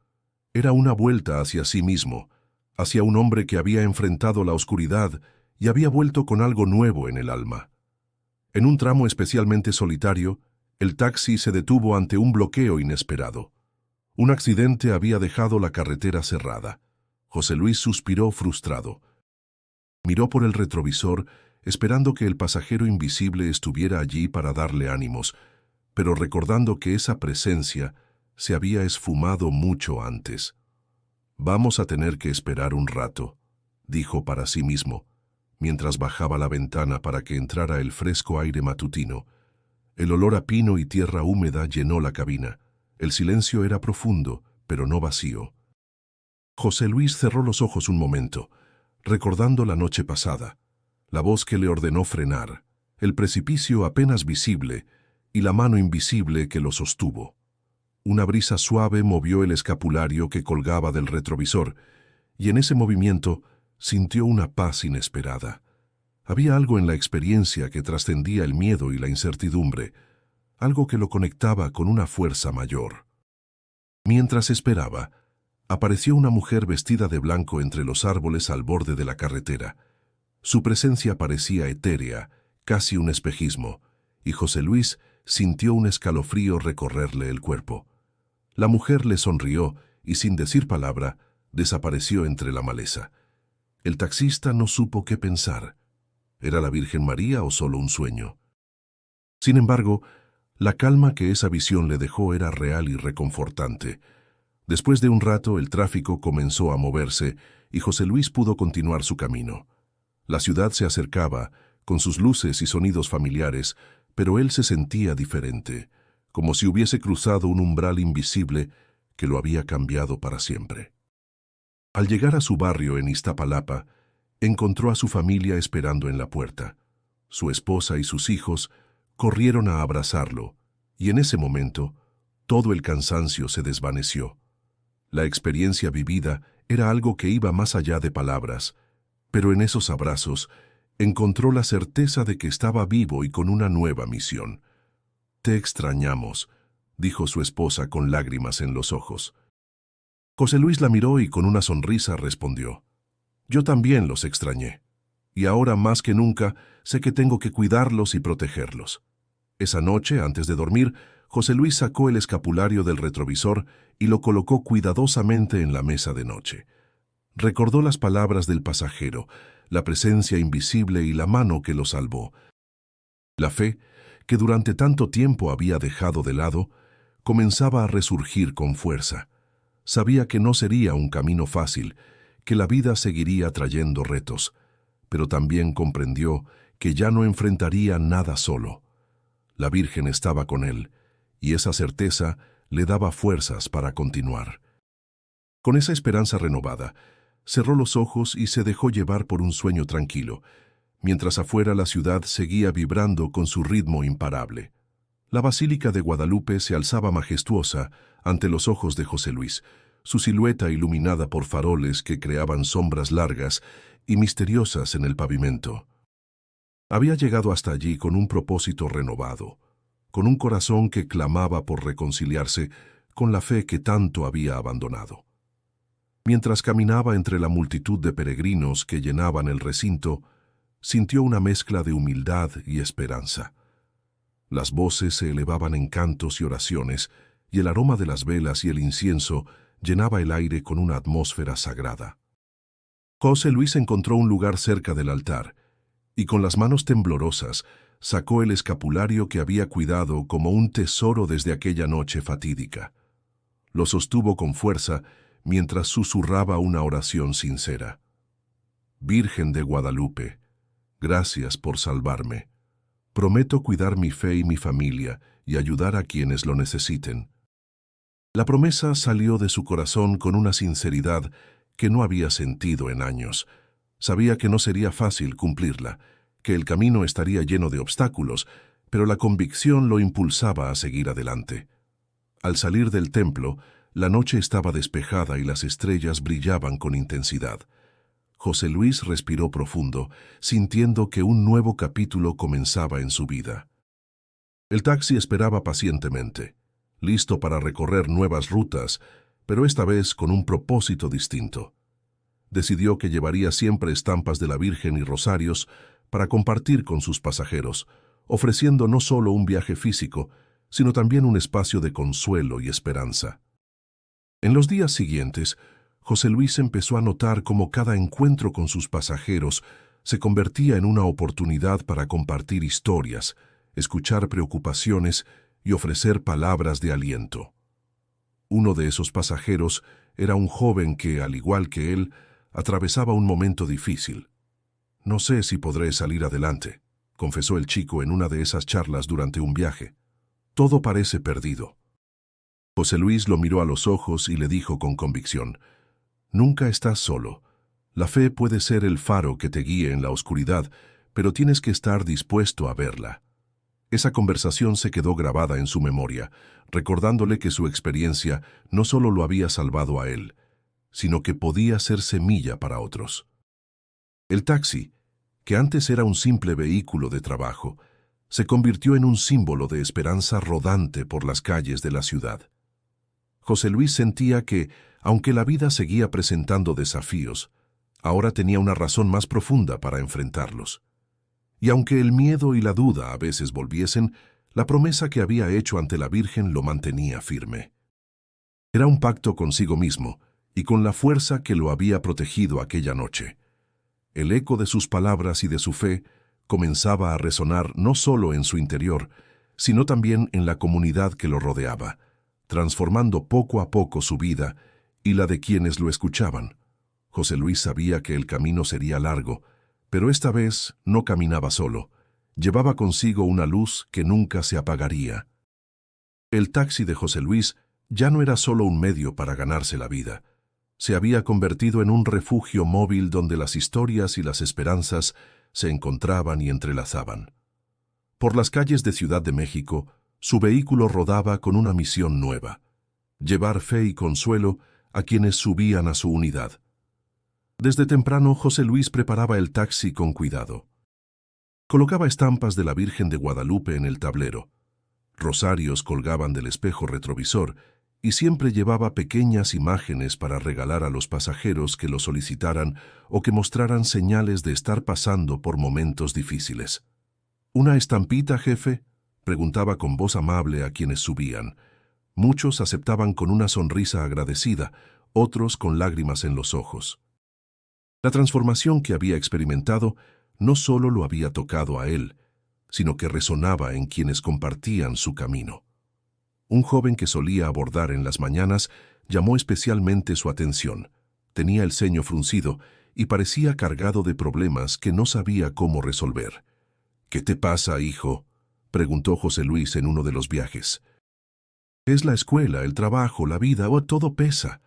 era una vuelta hacia sí mismo, hacia un hombre que había enfrentado la oscuridad y había vuelto con algo nuevo en el alma. En un tramo especialmente solitario, el taxi se detuvo ante un bloqueo inesperado. Un accidente había dejado la carretera cerrada. José Luis suspiró frustrado. Miró por el retrovisor, esperando que el pasajero invisible estuviera allí para darle ánimos, pero recordando que esa presencia se había esfumado mucho antes. «Vamos a tener que esperar un rato», dijo para sí mismo, mientras bajaba la ventana para que entrara el fresco aire matutino. El olor a pino y tierra húmeda llenó la cabina. El silencio era profundo, pero no vacío. José Luis cerró los ojos un momento, recordando la noche pasada, la voz que le ordenó frenar, el precipicio apenas visible y la mano invisible que lo sostuvo. Una brisa suave movió el escapulario que colgaba del retrovisor, y en ese movimiento sintió una paz inesperada. Había algo en la experiencia que trascendía el miedo y la incertidumbre, algo que lo conectaba con una fuerza mayor. Mientras esperaba, apareció una mujer vestida de blanco entre los árboles al borde de la carretera. Su presencia parecía etérea, casi un espejismo, y José Luis sintió un escalofrío recorrerle el cuerpo. La mujer le sonrió y, sin decir palabra, desapareció entre la maleza. El taxista no supo qué pensar. ¿Era la Virgen María o solo un sueño? Sin embargo, la calma que esa visión le dejó era real y reconfortante. Después de un rato, el tráfico comenzó a moverse y José Luis pudo continuar su camino. La ciudad se acercaba, con sus luces y sonidos familiares, pero él se sentía diferente, como si hubiese cruzado un umbral invisible que lo había cambiado para siempre. Al llegar a su barrio en Iztapalapa, encontró a su familia esperando en la puerta. Su esposa y sus hijos corrieron a abrazarlo, y en ese momento, todo el cansancio se desvaneció. La experiencia vivida era algo que iba más allá de palabras, pero en esos abrazos encontró la certeza de que estaba vivo y con una nueva misión. «Te extrañamos», dijo su esposa con lágrimas en los ojos. José Luis la miró y con una sonrisa respondió: «Yo también los extrañé. Y ahora más que nunca sé que tengo que cuidarlos y protegerlos». Esa noche, antes de dormir, José Luis sacó el escapulario del retrovisor y lo colocó cuidadosamente en la mesa de noche. Recordó las palabras del pasajero, la presencia invisible y la mano que lo salvó. La fe, que durante tanto tiempo había dejado de lado, comenzaba a resurgir con fuerza. Sabía que no sería un camino fácil, que la vida seguiría trayendo retos, pero también comprendió que ya no enfrentaría nada solo. La Virgen estaba con él, y esa certeza le daba fuerzas para continuar. Con esa esperanza renovada, cerró los ojos y se dejó llevar por un sueño tranquilo, mientras afuera la ciudad seguía vibrando con su ritmo imparable. La Basílica de Guadalupe se alzaba majestuosa ante los ojos de José Luis, su silueta iluminada por faroles que creaban sombras largas y misteriosas en el pavimento. Había llegado hasta allí con un propósito renovado, con un corazón que clamaba por reconciliarse con la fe que tanto había abandonado. Mientras caminaba entre la multitud de peregrinos que llenaban el recinto, sintió una mezcla de humildad y esperanza. Las voces se elevaban en cantos y oraciones, y el aroma de las velas y el incienso llenaba el aire con una atmósfera sagrada. José Luis encontró un lugar cerca del altar, y con las manos temblorosas sacó el escapulario que había cuidado como un tesoro desde aquella noche fatídica. Lo sostuvo con fuerza mientras susurraba una oración sincera. «Virgen de Guadalupe, gracias por salvarme. Prometo cuidar mi fe y mi familia y ayudar a quienes lo necesiten». La promesa salió de su corazón con una sinceridad que no había sentido en años. Sabía que no sería fácil cumplirla, que el camino estaría lleno de obstáculos, pero la convicción lo impulsaba a seguir adelante. Al salir del templo, la noche estaba despejada y las estrellas brillaban con intensidad. José Luis respiró profundo, sintiendo que un nuevo capítulo comenzaba en su vida. El taxi esperaba pacientemente, listo para recorrer nuevas rutas, pero esta vez con un propósito distinto. Decidió que llevaría siempre estampas de la Virgen y rosarios para compartir con sus pasajeros, ofreciendo no solo un viaje físico, sino también un espacio de consuelo y esperanza. En los días siguientes, José Luis empezó a notar cómo cada encuentro con sus pasajeros se convertía en una oportunidad para compartir historias, escuchar preocupaciones y ofrecer palabras de aliento. Uno de esos pasajeros era un joven que, al igual que él, atravesaba un momento difícil. «No sé si podré salir adelante», confesó el chico en una de esas charlas durante un viaje. «Todo parece perdido». José Luis lo miró a los ojos y le dijo con convicción: «Nunca estás solo. La fe puede ser el faro que te guíe en la oscuridad, pero tienes que estar dispuesto a verla». Esa conversación se quedó grabada en su memoria, recordándole que su experiencia no solo lo había salvado a él, sino que podía ser semilla para otros. El taxi, que antes era un simple vehículo de trabajo, se convirtió en un símbolo de esperanza rodante por las calles de la ciudad. José Luis sentía que, aunque la vida seguía presentando desafíos, ahora tenía una razón más profunda para enfrentarlos. Y aunque el miedo y la duda a veces volviesen, la promesa que había hecho ante la Virgen lo mantenía firme. Era un pacto consigo mismo y con la fuerza que lo había protegido aquella noche. El eco de sus palabras y de su fe comenzaba a resonar no solo en su interior, sino también en la comunidad que lo rodeaba, transformando poco a poco su vida y la de quienes lo escuchaban. José Luis sabía que el camino sería largo, pero esta vez no caminaba solo. Llevaba consigo una luz que nunca se apagaría. El taxi de José Luis ya no era solo un medio para ganarse la vida. Se había convertido en un refugio móvil donde las historias y las esperanzas se encontraban y entrelazaban. Por las calles de Ciudad de México, su vehículo rodaba con una misión nueva: llevar fe y consuelo a quienes subían a su unidad. Desde temprano, José Luis preparaba el taxi con cuidado. Colocaba estampas de la Virgen de Guadalupe en el tablero. Rosarios colgaban del espejo retrovisor y siempre llevaba pequeñas imágenes para regalar a los pasajeros que lo solicitaran o que mostraran señales de estar pasando por momentos difíciles. ¿Una estampita, jefe?, preguntaba con voz amable a quienes subían. Muchos aceptaban con una sonrisa agradecida, otros con lágrimas en los ojos. La transformación que había experimentado no solo lo había tocado a él, sino que resonaba en quienes compartían su camino. Un joven que solía abordar en las mañanas llamó especialmente su atención. Tenía el ceño fruncido y parecía cargado de problemas que no sabía cómo resolver. «¿Qué te pasa, hijo?», preguntó José Luis en uno de los viajes. «Es la escuela, el trabajo, la vida, todo pesa»,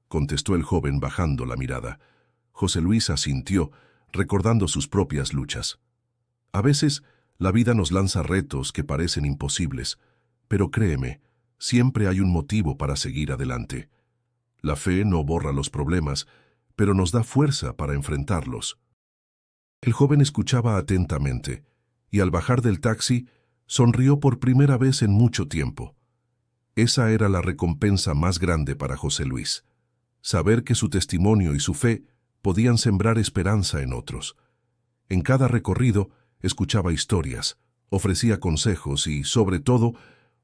contestó el joven bajando la mirada. José Luis asintió, recordando sus propias luchas. A veces, la vida nos lanza retos que parecen imposibles, pero créeme, siempre hay un motivo para seguir adelante. La fe no borra los problemas, pero nos da fuerza para enfrentarlos. El joven escuchaba atentamente, y al bajar del taxi, sonrió por primera vez en mucho tiempo. Esa era la recompensa más grande para José Luis. Saber que su testimonio y su fe podían sembrar esperanza en otros. En cada recorrido, escuchaba historias, ofrecía consejos y, sobre todo,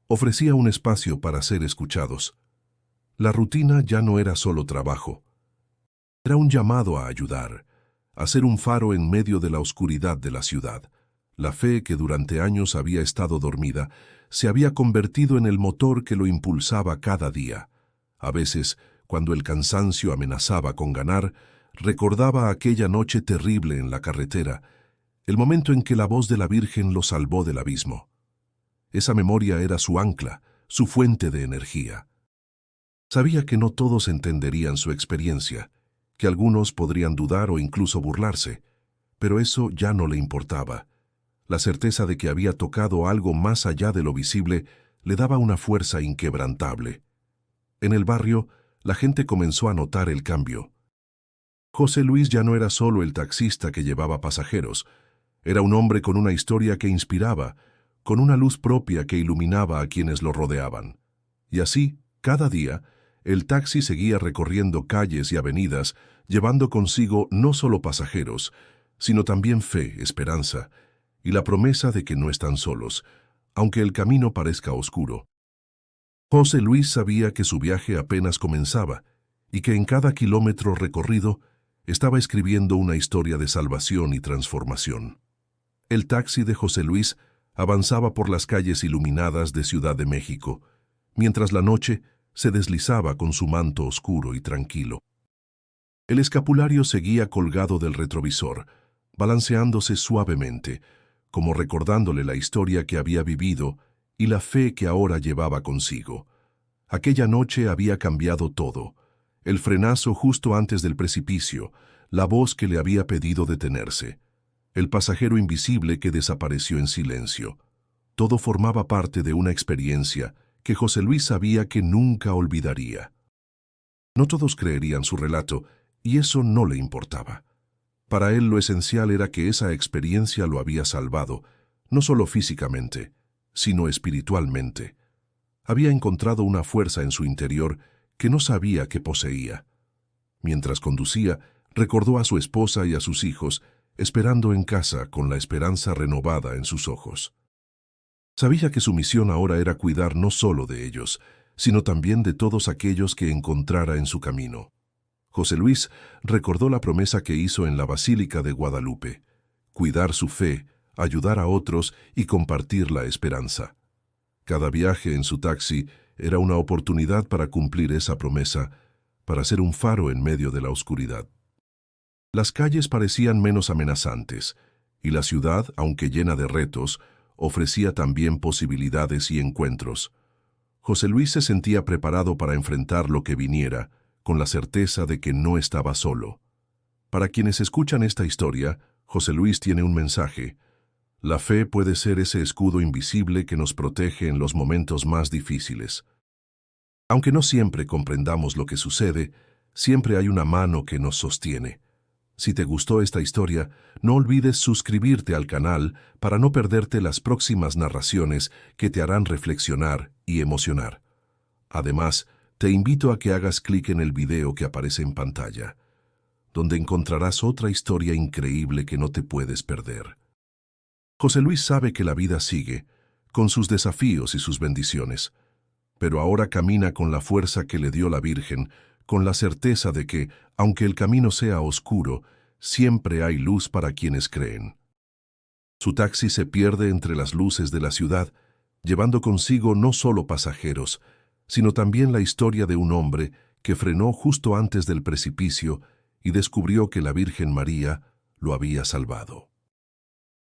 ofrecía un espacio para ser escuchados. La rutina ya no era solo trabajo. Era un llamado a ayudar, a ser un faro en medio de la oscuridad de la ciudad. La fe que durante años había estado dormida se había convertido en el motor que lo impulsaba cada día. A veces, cuando el cansancio amenazaba con ganar, recordaba aquella noche terrible en la carretera, el momento en que la voz de la Virgen lo salvó del abismo. Esa memoria era su ancla, su fuente de energía. Sabía que no todos entenderían su experiencia, que algunos podrían dudar o incluso burlarse, pero eso ya no le importaba. La certeza de que había tocado algo más allá de lo visible le daba una fuerza inquebrantable. En el barrio, la gente comenzó a notar el cambio. José Luis ya no era solo el taxista que llevaba pasajeros. Era un hombre con una historia que inspiraba, con una luz propia que iluminaba a quienes lo rodeaban. Y así, cada día, el taxi seguía recorriendo calles y avenidas, llevando consigo no solo pasajeros, sino también fe, esperanza, y la promesa de que no están solos, aunque el camino parezca oscuro. José Luis sabía que su viaje apenas comenzaba, y que en cada kilómetro recorrido estaba escribiendo una historia de salvación y transformación. El taxi de José Luis avanzaba por las calles iluminadas de Ciudad de México, mientras la noche se deslizaba con su manto oscuro y tranquilo. El escapulario seguía colgado del retrovisor, balanceándose suavemente, como recordándole la historia que había vivido y la fe que ahora llevaba consigo. Aquella noche había cambiado todo: el frenazo justo antes del precipicio, la voz que le había pedido detenerse, el pasajero invisible que desapareció en silencio. Todo formaba parte de una experiencia que José Luis sabía que nunca olvidaría. No todos creerían su relato, y eso no le importaba. Para él lo esencial era que esa experiencia lo había salvado, no solo físicamente, sino espiritualmente. Había encontrado una fuerza en su interior que no sabía que poseía. Mientras conducía, recordó a su esposa y a sus hijos, esperando en casa con la esperanza renovada en sus ojos. Sabía que su misión ahora era cuidar no solo de ellos, sino también de todos aquellos que encontrara en su camino. José Luis recordó la promesa que hizo en la Basílica de Guadalupe: cuidar su fe, ayudar a otros y compartir la esperanza. Cada viaje en su taxi era una oportunidad para cumplir esa promesa, para ser un faro en medio de la oscuridad. Las calles parecían menos amenazantes, y la ciudad, aunque llena de retos, ofrecía también posibilidades y encuentros. José Luis se sentía preparado para enfrentar lo que viniera, con la certeza de que no estaba solo. Para quienes escuchan esta historia, José Luis tiene un mensaje. La fe puede ser ese escudo invisible que nos protege en los momentos más difíciles. Aunque no siempre comprendamos lo que sucede, siempre hay una mano que nos sostiene. Si te gustó esta historia, no olvides suscribirte al canal para no perderte las próximas narraciones que te harán reflexionar y emocionar. Además, te invito a que hagas clic en el video que aparece en pantalla, donde encontrarás otra historia increíble que no te puedes perder. José Luis sabe que la vida sigue, con sus desafíos y sus bendiciones, pero ahora camina con la fuerza que le dio la Virgen, con la certeza de que, aunque el camino sea oscuro, siempre hay luz para quienes creen. Su taxi se pierde entre las luces de la ciudad, llevando consigo no solo pasajeros, sino también la historia de un hombre que frenó justo antes del precipicio y descubrió que la Virgen María lo había salvado.